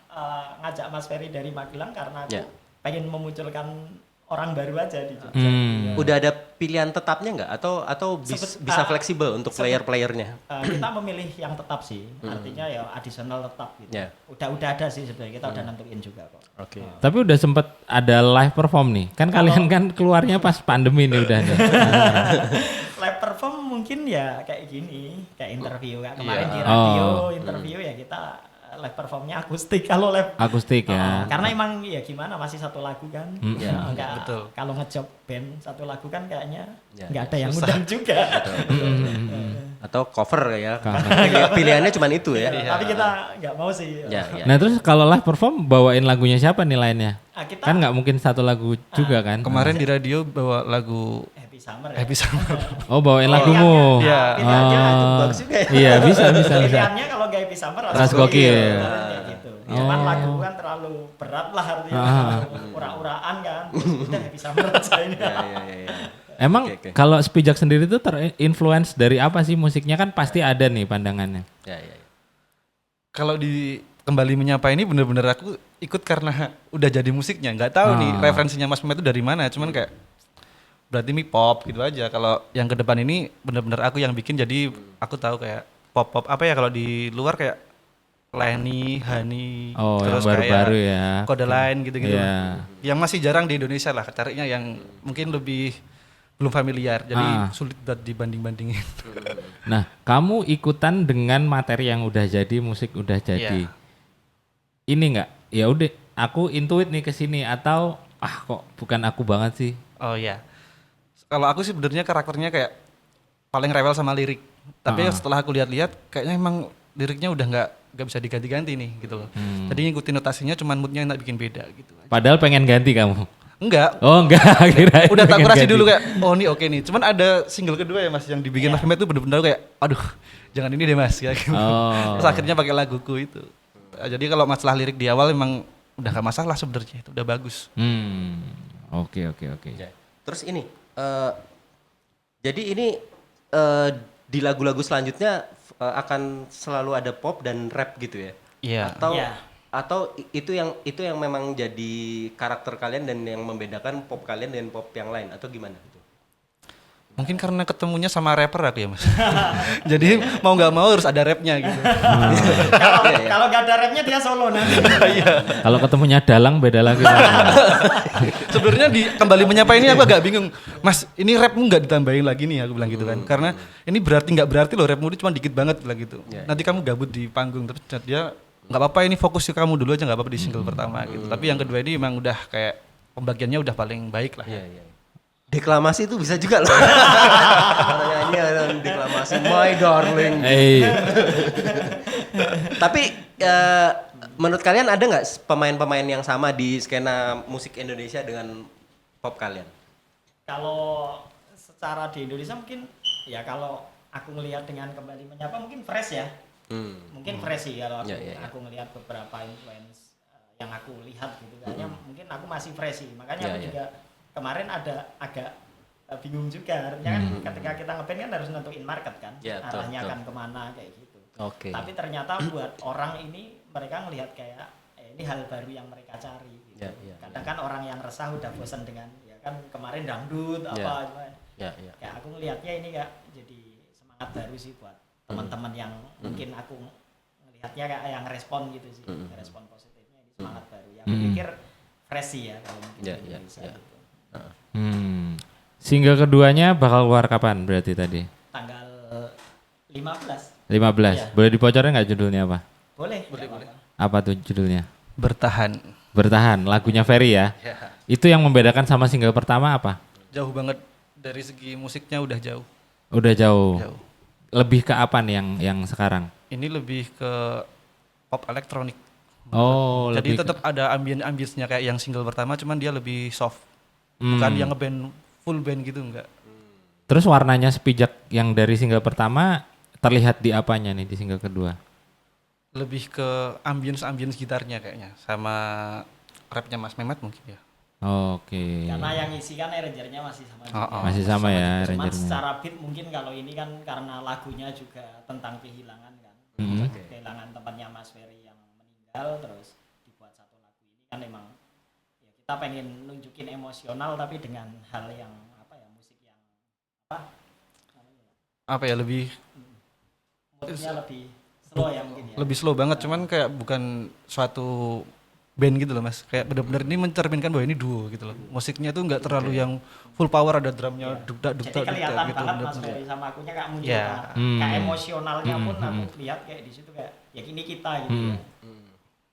ngajak Mas Ferry dari Magelang karena aku pengen memunculkan orang baru aja di Jogja. Udah ada pilihan tetapnya nggak atau bisa fleksibel untuk player-playernya? Kita memilih yang tetap sih, artinya ya additional tetap gitu. Ya. Udah ada sih sebenarnya, kita udah nentuin juga kok. Oke. Tapi udah sempet ada live perform nih. Kan kalian kan keluarnya pas pandemi nih udah nih. Live perform mungkin ya kayak gini, kayak interview kayak kemarin di radio, interview ya kita live performnya akustik. Kalau live Akustik ya. karena emang ya gimana masih satu lagu kan. Ya, enggak, betul. Kalau ngejob band satu lagu kan kayaknya Ya, nggak ada yang undang juga. Atau cover ya. Pilihannya cuma itu ya. Tapi kita nggak mau sih. Ya, ya. Nah terus kalau live perform bawain lagunya siapa nih lainnya? Nah, kita Kan nggak mungkin satu lagu juga kan? Kemarin di radio bawa lagu Happy Summer ya. Happy Summer. Oh bawain lagumu. Iya. Pilihannya itu Oh, bagus juga ya. iya bisa. Pilihannya kalau nggak Happy Summer Ras Gokil. Kayak gitu. Cuman lagu kan terlalu berat lah artinya. Ura-uraan kan. Udah Happy Summer aja ini. Ya. Emang Oke. kalau Sepijak sendiri tuh terinfluence dari apa sih musiknya kan pasti ada nih pandangannya. Ya. Kalau di kembali menyapa ini bener-bener aku ikut karena udah jadi musiknya. Nggak tahu nih referensinya Mas Mehmet itu dari mana. Cuman kayak berarti ini pop gitu aja. Kalau yang ke depan ini bener-bener aku yang bikin jadi aku tahu kayak pop apa ya kalau di luar kayak Leni, Hani, Oh, yang terus baru-baru kayak ya. Kode Line gitu-gitu. Iya. Yang masih jarang di Indonesia lah, carinya yang mungkin lebih belum familiar, jadi sulit buat dibanding-bandingin. Nah, kamu ikutan dengan materi yang udah jadi, musik udah jadi. Iya. Ini enggak? Ya udah, aku intuit nih ke sini atau kok bukan aku banget sih. Oh iya. Kalau aku sih sebenarnya karakternya kayak paling rewel sama lirik. Tapi setelah aku lihat-lihat kayaknya emang liriknya udah nggak bisa diganti-ganti nih gitu loh. Jadi ngikutin notasinya cuman moodnya yang bikin beda gitu. Padahal pengen ganti kamu. Enggak. Oh enggak, kirain Udah tak pengen kurasi ganti. dulu kayak oh ini oke nih. Cuman ada single kedua ya Mas yang dibikin Mas Mehmet tuh bener-bener kayak aduh jangan ini deh Mas kayak gitu. Oh. Terus akhirnya pakai laguku itu. Jadi kalau masalah lirik di awal emang udah gak masalah sebenarnya itu udah bagus. Oke. Ya. Terus ini, jadi ini di lagu-lagu selanjutnya akan selalu ada pop dan rap gitu ya? Iya. Atau itu yang memang jadi karakter kalian dan yang membedakan pop kalian dan pop yang lain atau gimana? Mungkin karena ketemunya sama rapper aku ya Mas. Jadi mau nggak mau harus ada rapnya gitu. Kalau nggak ada rapnya dia solo nanti. Kalau ketemunya dalang beda lagi. Sebenarnya di kembali menyapa ini aku agak bingung. Mas, ini rapmu nggak ditambahin lagi nih aku bilang gitu kan. Karena ini nggak berarti loh rapmu itu cuma dikit banget bilang gitu. Nanti kamu gabut di panggung terus dia nggak apa-apa ini fokus ke kamu dulu aja nggak apa-apa di single pertama gitu. Tapi yang kedua ini emang udah kayak pembagiannya udah paling baik lah. Deklamasi itu bisa juga loh. Nyanyi deklamasi my darling. Tapi menurut kalian ada nggak pemain-pemain yang sama di skena musik Indonesia dengan pop kalian? Kalau secara di Indonesia mungkin ya kalau aku ngelihat dengan kembali menyapa mungkin fresh ya. Mungkin fresh sih kalau aku ngelihat beberapa influence yang aku lihat gitu kayaknya mungkin aku masih fresh sih. Makanya aku juga kemarin ada agak bingung juga artinya kan ketika kita ngeband kan harus nentuin market kan arahnya akan kemana kayak gitu. Tapi ternyata buat orang ini mereka ngelihat kayak ini hal baru yang mereka cari gitu. Kadang kan orang yang resah udah bosan dengan ya kan kemarin dangdut kayak aku ngelihatnya ini kayak jadi semangat baru sih buat teman-teman yang mungkin aku ngelihatnya kayak yang respon gitu sih respon positifnya ini semangat baru yang pikir fresh sih ya kalau mungkin di Indonesia gitu. Single keduanya bakal keluar kapan berarti tadi? Tanggal 15. 15. Boleh dibocorin nggak judulnya apa? Boleh. Apa tuh judulnya? Bertahan. Bertahan, lagunya Ferry ya? Itu yang membedakan sama single pertama apa? Jauh banget dari segi musiknya udah jauh. Udah jauh. Lebih ke apa nih yang sekarang? Ini lebih ke pop elektronik. Oh, jadi lebih tetap ada ambience-nya kayak yang single pertama cuman dia lebih soft. Bukan yang ngeband full band gitu enggak. Terus warnanya sepijak yang dari single pertama terlihat di apanya nih di single kedua? Lebih ke ambience gitarnya kayaknya sama rapnya Mas Mehmet mungkin ya. Oke. Karena yang isi kan arrangernya masih sama juga. Masih sama ya Cuman arrangernya. secara beat mungkin kalau ini kan karena lagunya juga tentang kehilangan kan. Kehilangan tempatnya Mas Ferry yang meninggal terus dibuat satu lagu ini kan emang ya kita pengen nunjukin emosional tapi dengan hal yang apa ya musik yang Apa ya lebih moodnya lebih slow ya mungkin ya. lebih slow banget cuman kayak bukan suatu band gitu loh Mas. Kayak benar-benar ini mencerminkan bahwa ini duo gitu loh. Musiknya tuh enggak terlalu yang full power ada drumnya dukdak Jadi kelihatan gitu. banget Mas Ferry sama akunya kayak muncul kayak emosionalnya pun aku lihat kayak di situ kayak ya gini kita gitu ya.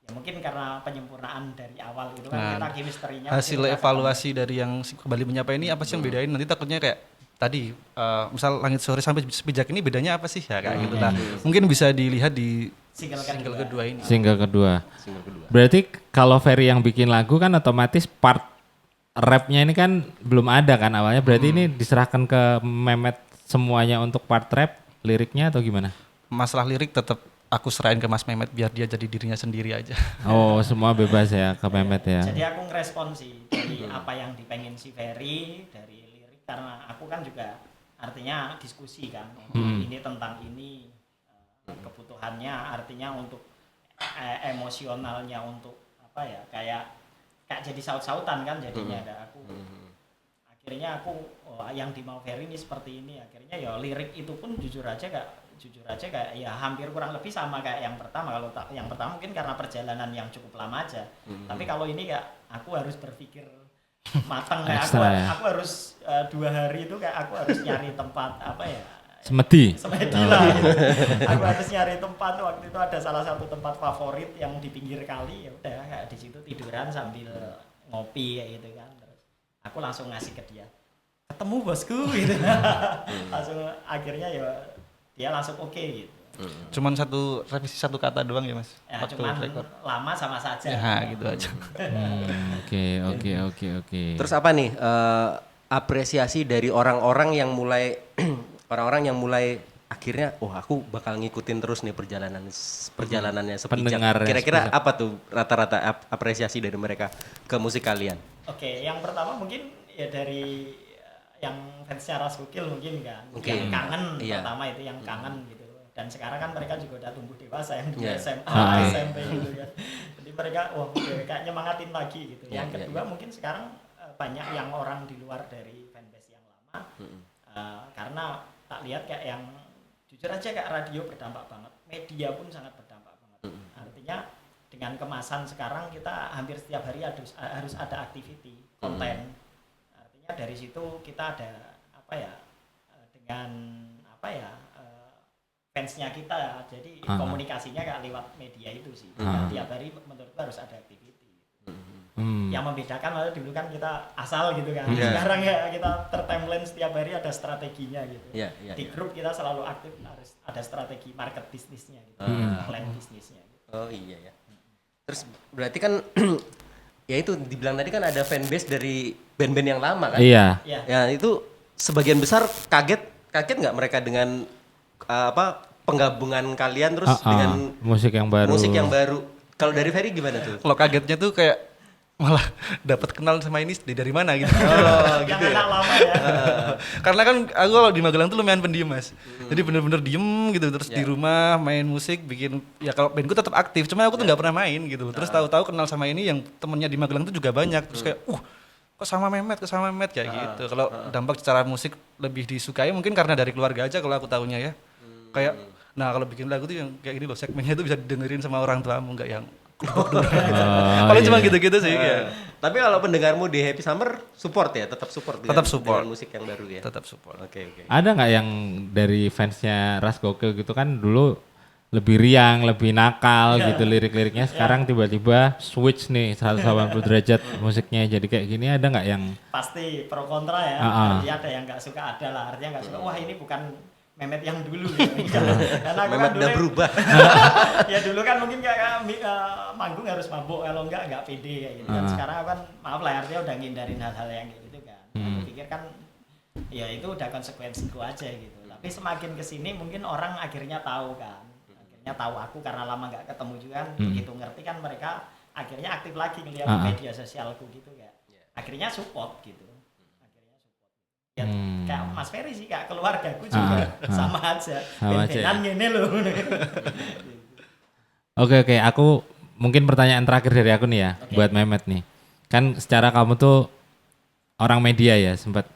Ya mungkin karena penyempurnaan dari awal gitu kan kita chemistry-nya hasil evaluasi dari yang kembali menyapa ini apa sih yang bedain nanti takutnya kayak tadi misal Langit Sore sampai Sepijak ini bedanya apa sih ya kayak gitu lah. Mungkin bisa dilihat di single kedua ini. Single kedua. Berarti kalau Ferry yang bikin lagu kan otomatis part rapnya ini kan belum ada kan awalnya. Berarti ini diserahkan ke Mehmet semuanya untuk part rap, liriknya atau gimana? Masalah lirik tetap aku serahin ke Mas Mehmet biar dia jadi dirinya sendiri aja. Oh, semua bebas ya ke Mehmet ya. Jadi aku ngerespon sih dari apa yang dipengen si Ferry dari lirik karena aku kan juga artinya diskusi kan. Ini tentang ini kebutuhannya artinya untuk emosionalnya untuk apa ya kayak jadi saut-sautan kan jadinya ada aku akhirnya aku yang di mau Ferry ini seperti ini akhirnya ya lirik itu pun jujur aja gak jujur aja kayak ya hampir kurang lebih sama kayak yang pertama. Kalau yang pertama mungkin karena perjalanan yang cukup lama aja. Tapi kalau ini kayak aku harus berpikir matang kayak aku harus 2 hari itu kayak aku harus nyari tempat apa ya? Semedi lah gitu. Aku harus nyari tempat. Waktu itu ada salah satu tempat favorit yang di pinggir kali, ya udah kayak di situ tiduran sambil ngopi kayak gitu kan. Terus aku langsung ngasih ke dia, ketemu bosku gitu. Langsung akhirnya ya dia langsung oke gitu. Cuman revisi satu kata doang ya mas? Ya, waktu cuman record. lama sama saja. Ya gitu aja. Oke. Terus apa nih apresiasi dari orang-orang yang mulai akhirnya aku bakal ngikutin terus nih perjalanannya sepijak. Pendengar Kira-kira apa tuh rata-rata apresiasi dari mereka ke musik kalian? Oke, yang pertama mungkin ya dari yang fansnya Ras Gokil mungkin kan, Mungkin. yang kangen Iya. pertama itu yang kangen gitu. Dan sekarang kan mereka juga udah tumbuh dewasa yang dulu Iya. SMA, SMP gitu kan. Jadi mereka kayak nyemangatin lagi gitu. Iya, Yang iya, kedua mungkin sekarang banyak yang orang di luar dari fanbase yang lama, karena tak lihat kayak yang jujur aja kayak radio berdampak banget, media pun sangat berdampak banget. Artinya dengan kemasan sekarang kita hampir setiap hari harus ada activity konten. Artinya dari situ kita ada dengan fansnya kita, jadi komunikasinya kayak lewat media itu sih. Tiap hari menurutku harus ada activity. Yang membedakan malah dulu kan kita asal gitu kan. Sekarang ya kita tertimeline setiap hari ada strateginya gitu. Di grup kita selalu aktif, harus ada strategi market bisnisnya gitu. Plan bisnisnya gitu. Oh iya ya. Terus berarti kan ya itu dibilang tadi kan ada fanbase dari band-band yang lama kan? Iya. Ya itu sebagian besar kaget nggak mereka dengan penggabungan kalian terus dengan musik yang baru. Kalau dari Ferry gimana tuh? Kalau kagetnya tuh kayak malah dapat kenal sama ini dari mana gitu. Yang anak lama ya. Karena kan aku kalau di Magelang tuh lumayan pendiam mas. Jadi bener-bener diem gitu, terus di rumah main musik, bikin ya kalau bandku tetap aktif. Cuma aku tuh nggak pernah main gitu. Terus tahu-tahu kenal sama ini yang temennya di Magelang tuh juga banyak. Terus kayak kok sama Mehmet kayak gitu. Kalau dampak secara musik lebih disukai mungkin karena dari keluarga aja kalau aku tahunya ya. Kayak nah kalau bikin lagu tuh yang kayak gini loh, segmennya tuh bisa didengerin sama orang tuamu, nggak yang paling cuma gitu-gitu sih kayak. Tapi kalau pendengarmu di Happy Summer support ya, tetap support dengan musik yang baru ya. Tetap support. Oke. Ada nggak yang dari fansnya Ras Gokil gitu kan dulu lebih riang, lebih nakal gitu lirik-liriknya, sekarang tiba-tiba switch nih 180 derajat musiknya jadi kayak gini, ada nggak yang pasti pro kontra ya. Artinya ada yang nggak suka, ada lah. Artinya nggak suka, wah ini bukan Mehmet yang dulu gitu. Karena aku kan dulu udah berubah. ya dulu kan mungkin kayak manggung harus mabuk, kalau nggak pede kayak gitu kan. Sekarang aku kan maaf lah, artinya udah ngindarin hal-hal yang kayak gitu kan. Aku pikir kan ya itu udah konsekuensiku aja gitu. Tapi semakin kesini mungkin orang akhirnya tahu kan. Akhirnya tahu aku karena lama nggak ketemu juga kan. Begitu ngerti kan mereka akhirnya aktif lagi ngeliat media sosialku gitu kan. Akhirnya support gitu. Ya, kayak Mas Ferry sih, kayak keluargaku juga sama aja. Ben-benan ngene loh. Oke, aku mungkin pertanyaan terakhir dari aku nih ya, buat Mehmet nih. Kan secara kamu tuh orang media ya, sempat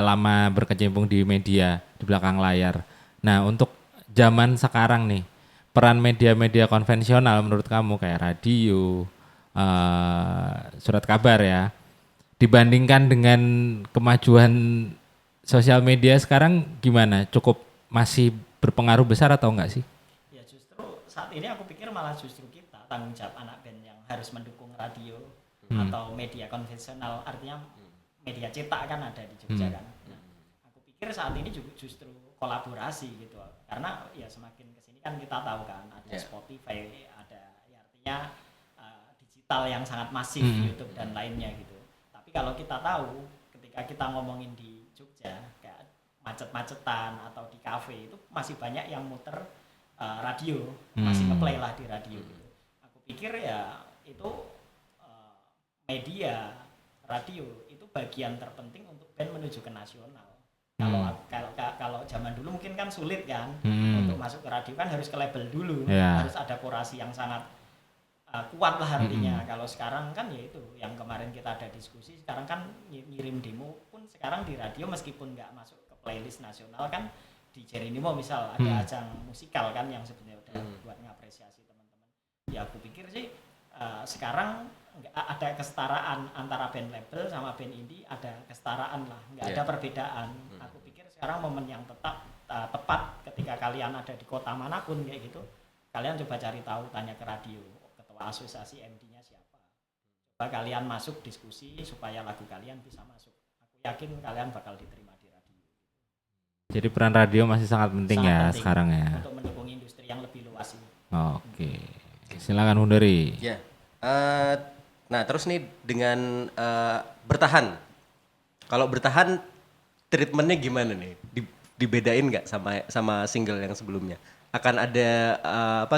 lama berkecimpung di media, di belakang layar. Nah, untuk zaman sekarang nih, peran media-media konvensional menurut kamu kayak radio, surat kabar ya, dibandingkan dengan kemajuan sosial media sekarang gimana? Cukup masih berpengaruh besar atau enggak sih? Ya justru saat ini aku pikir malah justru kita tanggung jawab anak band yang harus mendukung radio atau media konvensional, artinya media cetak kan ada di Jogja kan. Nah, aku pikir saat ini juga justru kolaborasi gitu, karena ya semakin kesini kan kita tahu kan ada Spotify, ada ya artinya digital yang sangat masif, YouTube dan lainnya gitu. Kalau kita tahu ketika kita ngomongin di Jogja kayak macet-macetan atau di kafe itu masih banyak yang muter radio, masih ngeplay lah di radio gitu. Aku pikir ya itu media radio itu bagian terpenting untuk band menuju ke nasional. Kalau zaman dulu mungkin kan sulit kan untuk masuk ke radio, kan harus ke label dulu, harus ada kurasi yang sangat kuat lah artinya. Kalau sekarang kan ya itu yang kemarin kita ada diskusi, sekarang kan ngirim demo pun sekarang di radio meskipun nggak masuk ke playlist nasional kan di Jeronimo misal ada ajang musikal kan yang sebenarnya udah buat ngapresiasi teman-teman. Ya aku pikir sih sekarang ada kesetaraan antara band label sama band indie, ada kesetaraan lah, nggak ada perbedaan. Aku pikir sekarang momen yang tepat ketika kalian ada di kota manapun kayak gitu, kalian coba cari tahu, tanya ke radio, ketua asosiasi MD-nya siapa. Coba kalian masuk diskusi supaya lagu kalian bisa masuk. Aku yakin kalian bakal diterima di radio. Jadi peran radio masih sangat penting Sangat ya penting sekarang ya. untuk mendukung industri yang lebih luas ini. Oke. Silakan Bung Dori. Ya. Nah terus nih dengan bertahan. Kalau bertahan treatmentnya gimana nih? Dibedain nggak sama single yang sebelumnya? Akan ada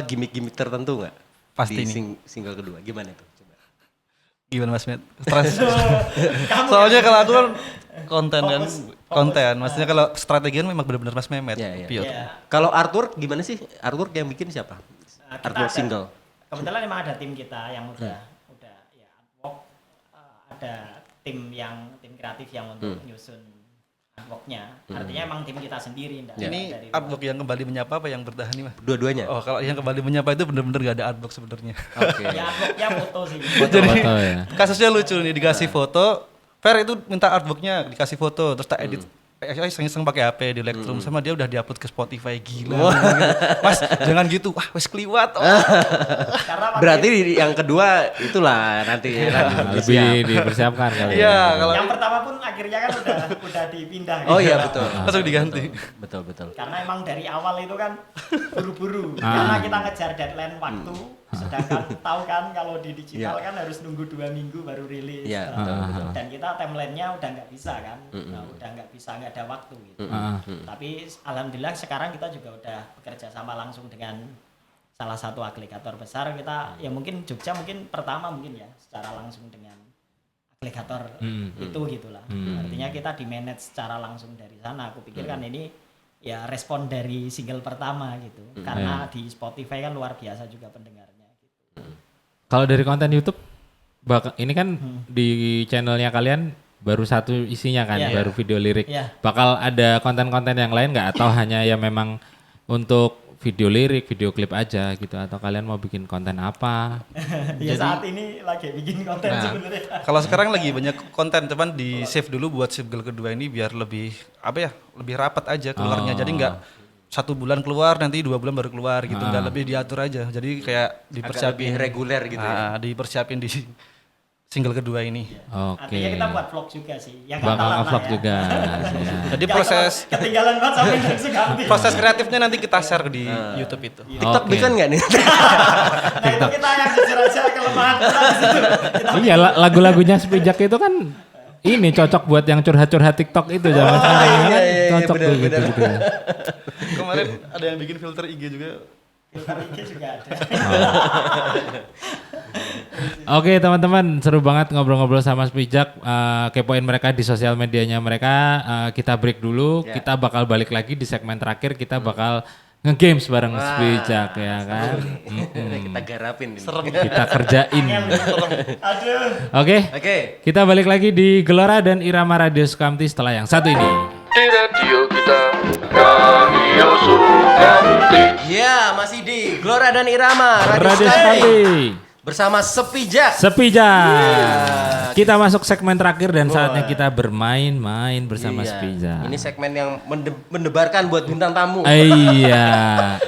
gimmick-gimmick tertentu nggak? Pasti di nih. single kedua. Gimana itu? Coba. Gimana Mas Met? Stres. Soalnya kalau aku kan konten. Maksudnya kalau strategian memang benar-benar Mas Mehmet. Ya, ya. Pure. Ya. Kalau artwork gimana sih? Artwork yang bikin siapa? Kita Artwork ada- single. Kebetulan memang ada tim kita yang udah ya artwork, ada tim kreatif yang untuk nyusun artworknya. Artinya emang tim kita sendiri. Nggak ada Ini dari luar. artwork yang kembali menyapa apa yang bertahan nih Mas? Dua-duanya. Oh kalau yang kembali menyapa itu benar-benar gak ada artwork sebenarnya. Oke. Ya artworknya foto sih. Jadi Foto ya. kasusnya lucu nih, dikasih foto, Fer itu minta artworknya dikasih foto, terus tak edit iseng-iseng pakai HP di Lightroom sama dia udah diupload ke Spotify, gila. Gitu. Mas jangan gitu, wah wes kliwat. Karena waktu Berarti yang kedua itulah nanti Lebih dipersiapkan kali Iya, ya. kalau yang pertama pun akhirnya kan udah dipindah. Oh gitu. iya betul. langsung diganti. Betul. Karena emang dari awal itu kan buru-buru. Karena kita ngejar deadline waktu. Sedangkan tahu kan kalau di digital kan harus nunggu 2 minggu baru rilis. Iya, Dan kita timelinenya udah nggak bisa kan. Nah, udah nggak ada waktu gitu. Tapi alhamdulillah sekarang kita juga udah bekerja sama langsung dengan salah satu agregator besar. Kita ya mungkin Jogja mungkin pertama mungkin ya secara langsung dengan agregator itu gitulah. Artinya kita di manage secara langsung dari sana. Aku pikir kan ini ya respon dari single pertama gitu. Karena di Spotify kan luar biasa juga pendengarnya gitu. Kalau dari konten YouTube, ini kan di channelnya kalian baru satu isinya kan, Iya. baru video lirik. Iya. Bakal ada konten-konten yang lain nggak? Atau hanya ya memang untuk video lirik, video klip aja gitu? Atau kalian mau bikin konten apa? Ya saat ini lagi bikin konten sebenarnya. Kalau sekarang lagi banyak konten, cuman di save dulu buat single kedua ini biar lebih lebih rapat aja keluarnya. Jadi nggak 1 bulan keluar, nanti 2 bulan baru keluar gitu, nggak lebih diatur aja. Jadi kayak Agak dipersiapin lebih reguler gitu ya. dipersiapin di single kedua ini. Oke. Artinya kita buat vlog juga sih. Ya nggak Bakal kalah lah nge-vlog ya. juga. ya. Jadi Jangan proses ketinggalan banget sampai ganti. proses kreatifnya nanti kita share di YouTube itu. TikTok Oke. bikin nggak nih? Nah itu kita yang jujur aja kelemahan kita di situ. Kita Iya, lagu-lagunya Sepijak itu kan ini cocok buat yang curhat-curhat TikTok itu zaman sekarang kan cocok tuh benar. gitu. Kemarin ada yang bikin filter IG juga. filter IG juga ada. Oke teman-teman, seru banget ngobrol-ngobrol sama Sepijak. Kepoin mereka di sosial medianya mereka. Kita break dulu. Kita bakal balik lagi di segmen terakhir. Kita bakal nge-games bareng Sepijak ya kan. Kita garapin ini. Kita kerjain. Aduh. Oke, Oke. kita balik lagi di Gelora dan Irama Radio Sukamti setelah yang satu ini. Di radio kita, Radio Sukamti. Ya, masih di Gelora dan Irama Radio Sukamti. Sukamti. Bersama Sepijak. Sepijak. Kita masuk segmen terakhir dan saatnya kita bermain-main bersama Iya. Sepijak. Ini segmen yang mendebarkan buat bintang tamu. Iya.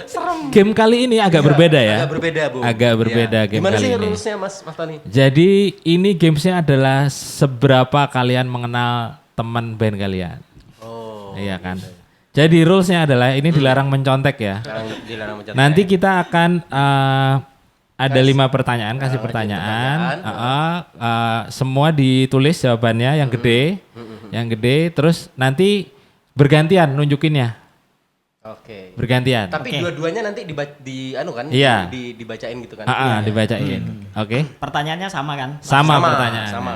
Game kali ini agak berbeda ya. Agak berbeda, Bu. Agak berbeda Iya. game Gimana kali sih ini. rulesnya, Mas Tani? Jadi ini gamesnya adalah seberapa kalian mengenal teman band kalian. Oh. Iya kan. Jadi rulesnya adalah ini dilarang mencontek ya. Dilarang mencatat. Nanti kita akan ada 5 pertanyaan, kasih pertanyaan. Semua ditulis jawabannya yang gede, terus nanti bergantian nunjukinnya, Oke. bergantian. Tapi dua-duanya nanti Iya. dibacain gitu kan? Dibacain. Oke. Pertanyaannya sama kan? Sama pertanyaan. Sama.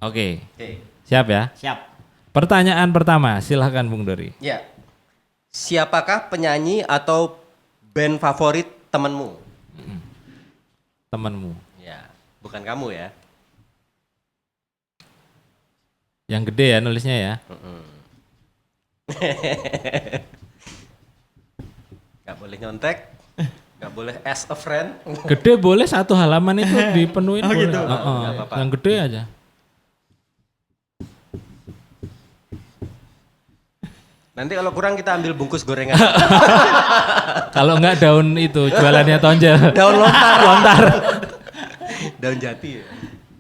Oke. Oke. Siap ya? Siap. Pertanyaan pertama, silahkan Bung Dori. Ya. Siapakah penyanyi atau band favorit temanmu? Temenmu. Ya, bukan kamu ya. Yang gede ya nulisnya ya. boleh nyontek, nggak boleh as a friend. Gede boleh satu halaman itu dipenuhin boleh. gitu? Heeh, Nggak apa-apa. yang gede aja. Nanti kalau kurang kita ambil bungkus gorengan. Kalau enggak daun itu jualannya tonjol. Daun lontar. Daun jati ya.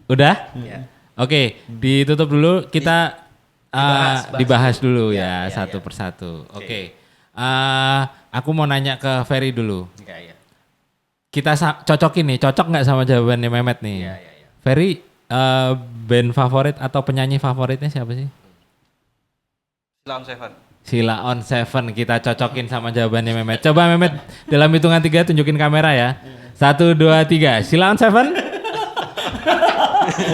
Udah? Ya. Oke, ditutup dulu. Kita dibahas dulu Ya, ya, ya, satu ya. persatu. Oke. Aku mau nanya ke Ferry dulu. Ya, ya. Kita cocokin nih, cocok nggak sama jawabannya Mehmet nih? Ya, ya, ya. Ferry, band favorit atau penyanyi favoritnya siapa sih? Silon Seven. Sheila on Seven, kita cocokin sama jawabannya Mehmet. Coba Mehmet dalam hitungan 3 tunjukin kamera ya. 1, 2, 3. Sheila on Seven.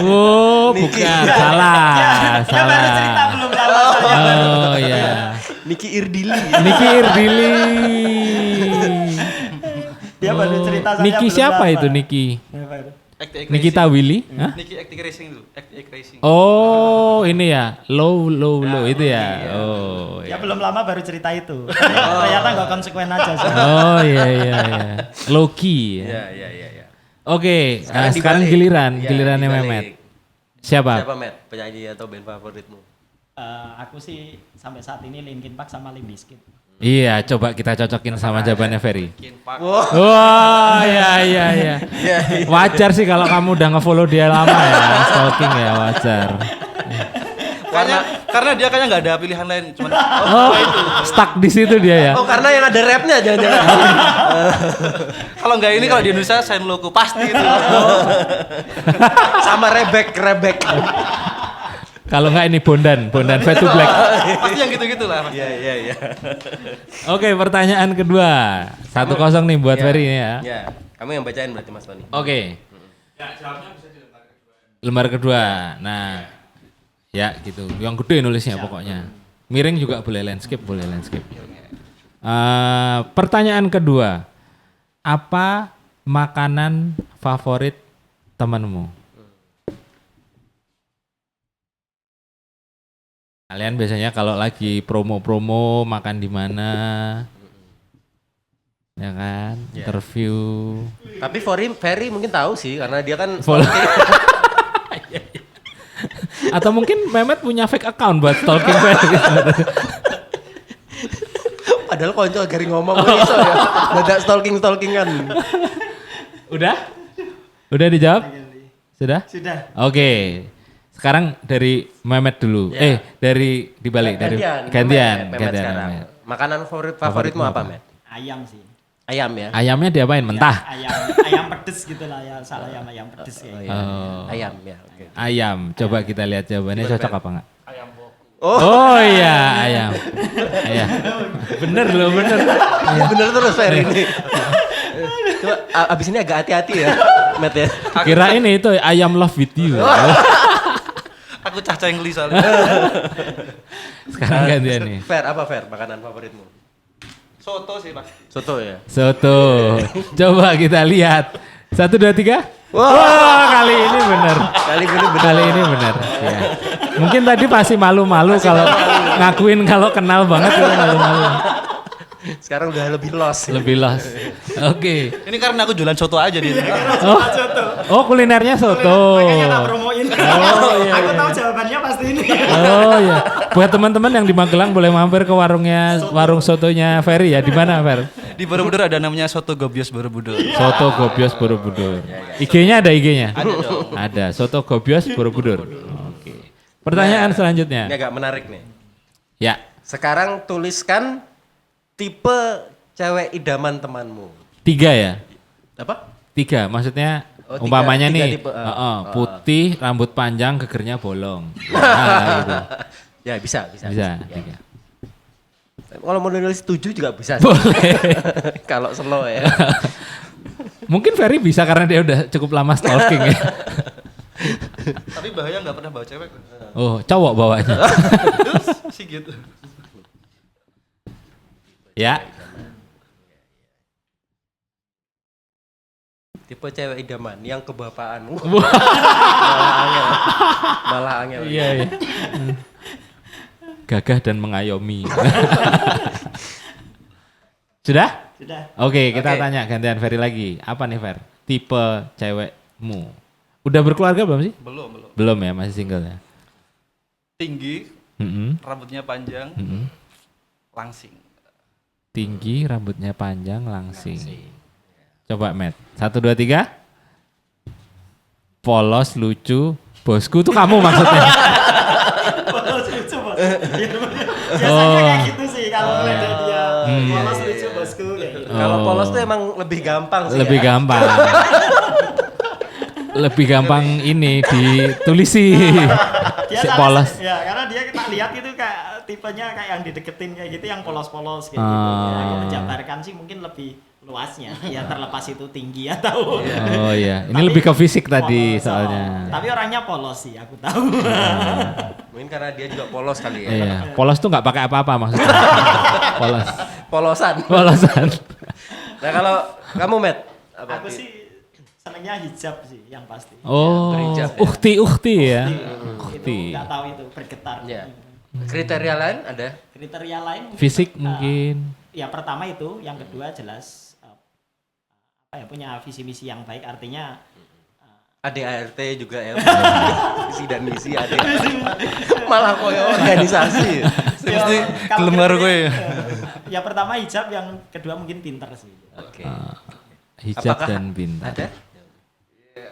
Oh, bukan. Salah. Dia baru cerita Salah. belum lama saya. Oh iya. Niki Irdili. Niki Irdili. Dia baru cerita saya Niki belum siapa lama. itu Niki? Active Nikita Willy? Hah? Niki Active Racing dulu. Active Racing. Oh, ini ya. Low itu ya. Oh, Dia iya. belum lama baru cerita itu. Ternyata nggak konsekuen aja sih. Oh iya iya iya. Loki ya. Ya, ya, ya, ya. Oke, sekarang dibalik. gilirannya dibalik. Mehmet. Siapa? Siapa, Matt? Penyanyi atau band favoritmu? Aku sih sampai saat ini Linkin Park sama Limp Bizkit. Iya, coba kita cocokin sama jawabannya Ferry. Linkin Park. Wah, iya. Wajar sih kalau kamu udah ngefollow dia lama ya, stalking ya, wajar. Karena dia kayaknya nggak ada pilihan lain, cuman Oh, stuck di situ dia ya. Oh, karena yang ada rapnya jangan-jangan. kalau nggak ini kalau di Indonesia Saint Loco pasti itu. Sama rebek. Kalau nggak ini Bondan Fade to Black. Pasti yang gitu-gitu lah. Iya, iya, iya. Oke, pertanyaan kedua. 1-0 nih buat Ferry ini ya. Ya, kamu yang bacain berarti Mas Tony. Oke. Lembar kedua. Nah, ya gitu. Yang gede nulisnya pokoknya. Miring juga boleh, landscape boleh, landscape. Pertanyaan kedua. Apa makanan favorit temanmu? Kalian biasanya kalau lagi promo-promo makan di mana? Ya kan? Interview. Tapi Ferry mungkin tahu sih karena dia kan Atau mungkin Mehmet punya fake account buat stalking Ferry. padahal konco gari ngomong iso ya. Dadak stalkingan. Udah? Udah dijawab? Sudah? Sudah. Oke. Sekarang dari Mehmet dulu. Ya. Dari dibalik dari gantian sekarang. Mehmet. Makanan favoritmu apa, Matt? Ayam sih. Ayam ya? Ayamnya diapain? Mentah. Ayam pedes gitu lah ya, salah ayam pedes Oh, kayak. iya. Oh. Ayam ya, oke. Ayam. Coba kita lihat jawabannya cocok apa enggak? Oh, Oh iya, ayam. Ayam. Bener loh, bener. bener terus Ferry ini. Coba abis ini agak hati-hati ya, Matt ya. Kira ini itu ayam love with you. Aku caca yang geli soalnya. Sekarang gantian nih. Apa Fer makanan favoritmu? Soto sih Pak. Soto ya? Soto. Coba kita lihat. 1, 2, 3. Wah, kali ini bener. Kali ini bener. Ya. Mungkin tadi pasti malu-malu kalau ngakuin kalau kenal banget itu malu-malu. Sekarang udah lebih lost. Lebih lost. Oke. Ini karena aku jualan soto aja di sini. Oh, kulinernya soto. Makanya tak promoin. Aku tahu jawabannya pasti ini. Oh iya. Buat teman-teman yang di Magelang boleh mampir ke warung sotonya Ferry ya. Di mana, Fer? Di Borobudur ada namanya Soto Gobios Borobudur. Soto Gobios Borobudur. IG-nya ada IG-nya? Ada dong. Ada. Soto Gobios Borobudur. Oke. Pertanyaan selanjutnya. Ini agak menarik nih. Ya. Sekarang tuliskan tipe cewek idaman temanmu. 3 ya? Apa? 3. Maksudnya Oh, umpamanya tiga nih tipe, putih, rambut panjang, gegernya bolong. Nah, gitu. Ya bisa. Bisa. Ya. 3. Kalau mau nulis 7 juga bisa. sih. Boleh. Kalau slow ya. Mungkin Ferry bisa karena dia udah cukup lama stalking ya. Tapi bahaya nggak pernah bawa cewek. Oh, cowok bawanya. Sih gitu. Ya. Tipe cewek idaman yang kebapaan. Wah. Malah angel. Iya, iya. Gagah dan mengayomi. Sudah? Sudah. Oke, kita Oke. tanya gantian Ferry lagi. Apa nih Fer? Tipe cewekmu. Udah berkeluarga belum sih? Belum. Belum ya, masih single ya. Tinggi, Mm-mm. rambutnya panjang, Mm-mm. langsing. Tinggi, rambutnya panjang, langsing. Coba Matt. 1, 2, 3. Polos, lucu. Bosku tuh kamu maksudnya. Polos lucu bos. Biasanya kayak gitu sih kalau ngeliat dia. Polos lucu bosku kayak gitu. Kalau polos tuh emang lebih gampang sih. Lebih ya. gampang. Lebih gampang ini ditulisi. Dia Si soalnya- polos. Ya karena dia kita lihat itu kayak tipenya kayak yang dideketin kayak gitu yang polos-polos kayak gitu. Ah. Ya, yang menjabarkan sih mungkin lebih luasnya. Ya terlepas itu tinggi atau Oh iya, ini Tapi lebih ke fisik tadi polos, soalnya. Tapi orangnya polos sih, aku tahu. Mungkin karena dia juga polos kali ya. Iya, polos tuh nggak pakai apa-apa maksudnya. Polos, Polosan. polosan. Nah kalau kamu Matt, apa? Aku sih senengnya hijab sih, yang pasti. Oh, berhijab ya. ukti ya. Itu Ukti. nggak tahu itu bergetar. Ya. Kriteria lain ada? Kriteria lain Fisik eh, mungkin. Ya pertama itu, yang kedua jelas apa ya, punya visi misi yang baik, artinya ADART juga ya. Visi dan misi ada. Malah koyo organisasi. Mesti kalau gelem karo kowe kriteria, ya. ya pertama hijab, yang kedua mungkin pinter sih. Oke. Hijab Apakah dan pintar. Ada?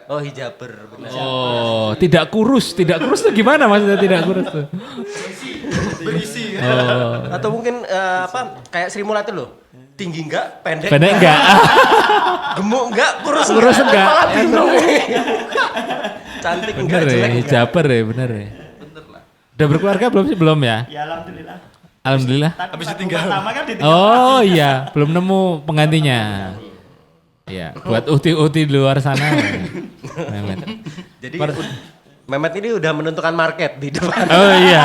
Oh hijaber benar. Oh, tidak kurus tuh gimana maksudnya tidak kurus tuh? Berisi. Oh, Atau mungkin apa kayak Sri Mulyani loh. Tinggi enggak, pendek pendek enggak? gemuk enggak, kurus Kurus enggak? Malah bingung. Cantik enggak, Bener ya, jelek enggak. hijaber ya, bener ya. Udah berkeluarga belum sih? Belum ya? Ya alhamdulillah. Alhamdulillah. Tadi Habis lagu ditinggal. pertama kan ditinggal. Oh iya, belum nemu penggantinya. Iya, buat uti-uti di luar sana. Mehmet. Jadi Mehmet ini udah menentukan market di depan. Oh iya.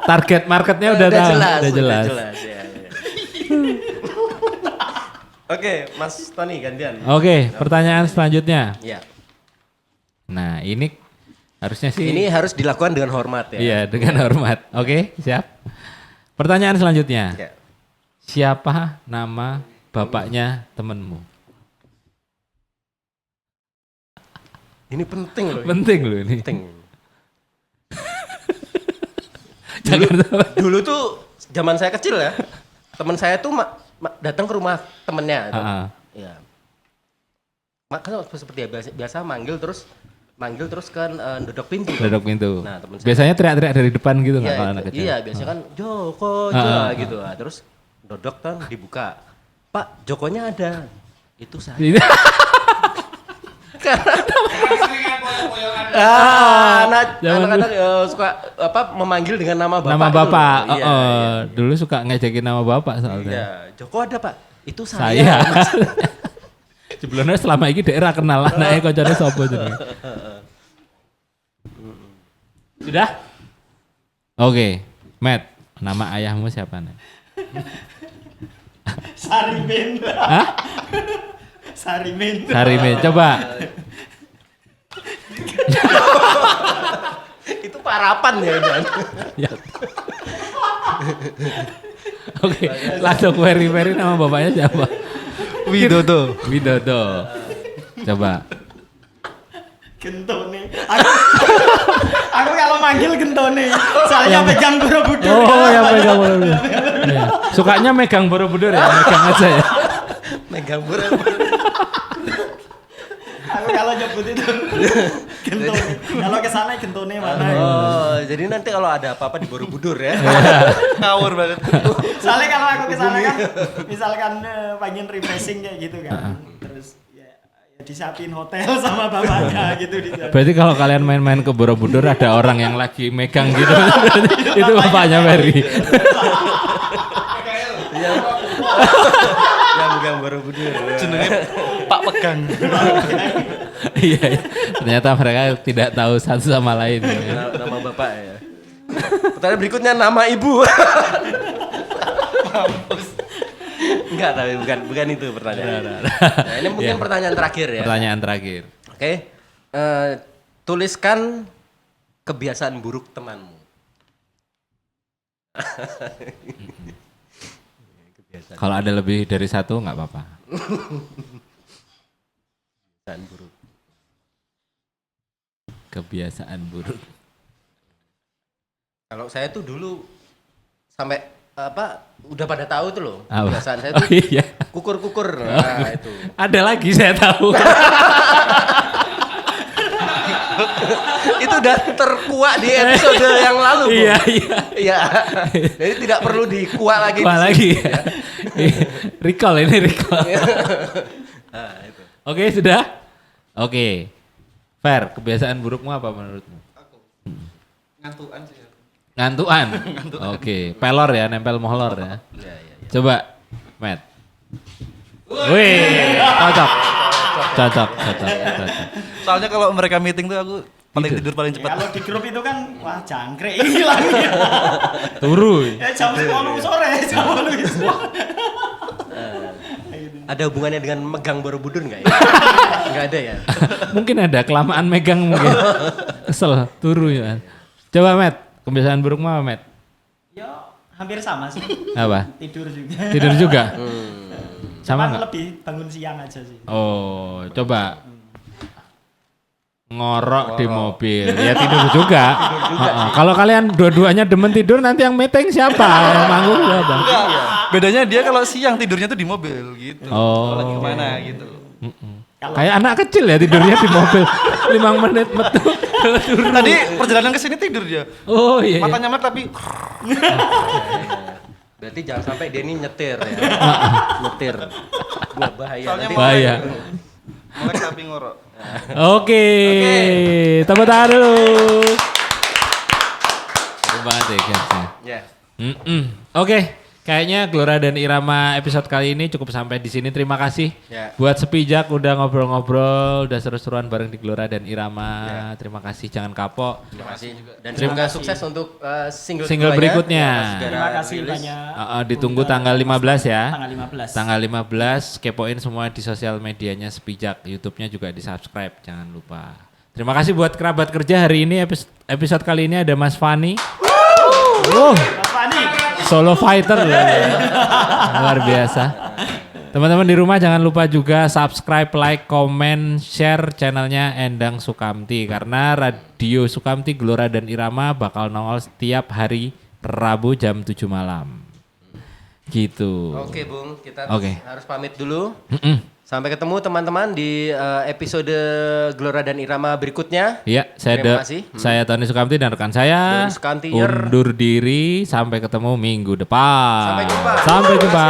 Target marketnya udah tahu, udah jelas. Ya, ya. Oke, Mas Tony gantian. Oke, pertanyaan selanjutnya. Ya. Nah, ini harusnya sih Ini harus dilakukan dengan hormat ya. iya, dengan hormat. Oke, siap. Pertanyaan selanjutnya. Ya. Siapa nama bapaknya temenmu? Ini penting loh. Penting loh ini. Penting. Jangan Dulu tuh zaman saya kecil ya, teman saya tuh datang ke rumah temennya. Ah, ah. Iya. Makanya seperti biasa manggil terus kan dodok pintu. Duduk pintu. Nah, temen saya- Biasanya teriak-teriak dari depan gitu nggak kalau anak kecil? Iya, biasanya kan Joko, gitu. Nah, terus dodok kan dibuka. Pak, Jokonya ada. Itu saya. Ini- Seringan koyo-koyoan. Anak-anak suka apa memanggil dengan nama bapak. nama itu bapak. loh. Iya, Oh, iya. dulu suka ngejekin nama bapak soalnya. Iya, Joko ada Pak. Itu Saya. Sebelumnya selama ini daerah kenal anaknya kocoknya sopo jadi. Sudah? Oke, Matt, nama ayahmu siapa nih? Sarimin. Hah? Sarimin. Sarimin, coba. Itu parapan ya, Jan. Ya. Oke, langsung Ferry nama bapaknya siapa? Widodo. Widodo. Coba. Gentone. Aku kalau manggil Gentone. Soalnya pegang Borobudur. Oh, yang megang Borobudur. Iya. Sukanya megang Borobudur ya, megang aja ya. Megang burung. Aku kalau nyebut itu Gentone. Kalau kesana Gentone mana? Oh, jadi nanti kalau ada apa-apa di Borobudur ya. Ngawur banget. Soalnya kalau aku kesana kan, misalkan pengen refreshing kayak gitu kan, terus ya disiapin hotel sama bapaknya gitu di sana. Berarti kalau kalian main-main ke Borobudur ada orang yang lagi megang gitu. Itu bapaknya Ferry. Yang megang Borobudur. Jenenge Pak Pegang. Iya, iya. Ternyata mereka tidak tahu satu sama lain. Nama bapak ya. Pertanyaan berikutnya nama ibu. Enggak, tapi bukan itu pertanyaan. Nah, ini mungkin Iya. pertanyaan terakhir ya. Pertanyaan terakhir. Oke. Tuliskan kebiasaan buruk temanmu. Kalau ada lebih dari satu nggak apa-apa. Dan buruk. Kebiasaan buruk. Kalau saya tuh dulu sampai udah pada tahu tuh loh. Apa? Kebiasaan saya Oh tuh iya. kukur-kukur. Nah, itu. Ada lagi saya tahu. Itu udah terkuak di episode yang lalu, Bu. Iya, iya. Iya. Jadi tidak perlu dikuak lagi. Apa di lagi? sini, ya. Recall ini recall. Nah, itu. Oke, sudah? Oke. Fair, kebiasaan burukmu apa menurutmu? Ngantuan sih. Ngantuan. Oke, pelor ya, nempel molor ya. Iya, iya. Coba, Matt. Wih, cocok. Cocok. Soalnya kalau mereka meeting tuh aku paling tidur paling Ya, cepat. kalau di grup itu kan wah jangkrik hilang ya. Turu. Ya jam 10 sore, jam 10 sore. Ada hubungannya dengan megang Borobudur nggak ya? Nggak ada ya? Mungkin ada kelamaan megang mungkin. Kesel, turu ya. Coba Matt, kebiasaan burukmu apa Matt? Ya hampir sama sih. Apa? Tidur juga. Tidur juga? Sama Cuman nggak? lebih bangun siang aja sih. Oh, coba. Ngorok di mobil. Ya tidur juga. Kalau kalian dua-duanya demen tidur, nanti yang meeting siapa? Yang manggung siapa? Bedanya dia kalau siang tidurnya tuh di mobil gitu. Oh. Kalau lagi kemana gitu. Kayak anak kecil ya tidurnya di mobil. 5 menit metu. Turun. Tadi perjalanan ke sini tidur dia. Oh iya. Matanya melek tapi Berarti jangan sampai dia ini nyetir ya. Nyetir. Wah, bahaya. soalnya Nanti- Bahaya. melek tapi ngorok. Oke. Tepuk tangan dulu. Seru banget ya guys. Ya. Oke, kayaknya Glora dan Irama episode kali ini cukup sampai di sini. Terima kasih Ya. buat Sepijak udah ngobrol-ngobrol, udah seru-seruan bareng di Glora dan Irama. Terima kasih, jangan kapok. Terima kasih. Dan semoga sukses untuk single Single keduanya. berikutnya. Ya, segera Terima kasih rilis. banyak. Ditunggu tanggal 15 ya. Tanggal 15. Tanggal 15 kepoin semua di sosial medianya Sepijak, YouTube-nya juga di-subscribe, jangan lupa. Terima kasih buat kerabat kerja hari ini episode kali ini ada Mas Fani. Bapak nih. Solo fighter loh. Luar biasa. Teman-teman di rumah jangan lupa juga subscribe, like, komen, share channelnya Endang Sukamti. Karena Radio Sukamti, Glora dan Irama bakal nongol setiap hari Rabu jam 7 malam. Gitu. Oke, Bung, kita Oke. harus pamit dulu. Sampai ketemu teman-teman di episode Glora dan Irama berikutnya. Iya, Terima kasih. saya Tony Sukamti dan rekan saya Doni Sukamti, undur diri. Sampai ketemu minggu depan. Sampai jumpa. Sampai jumpa.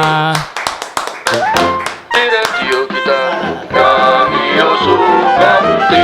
Di radio kita Radio Sukamti.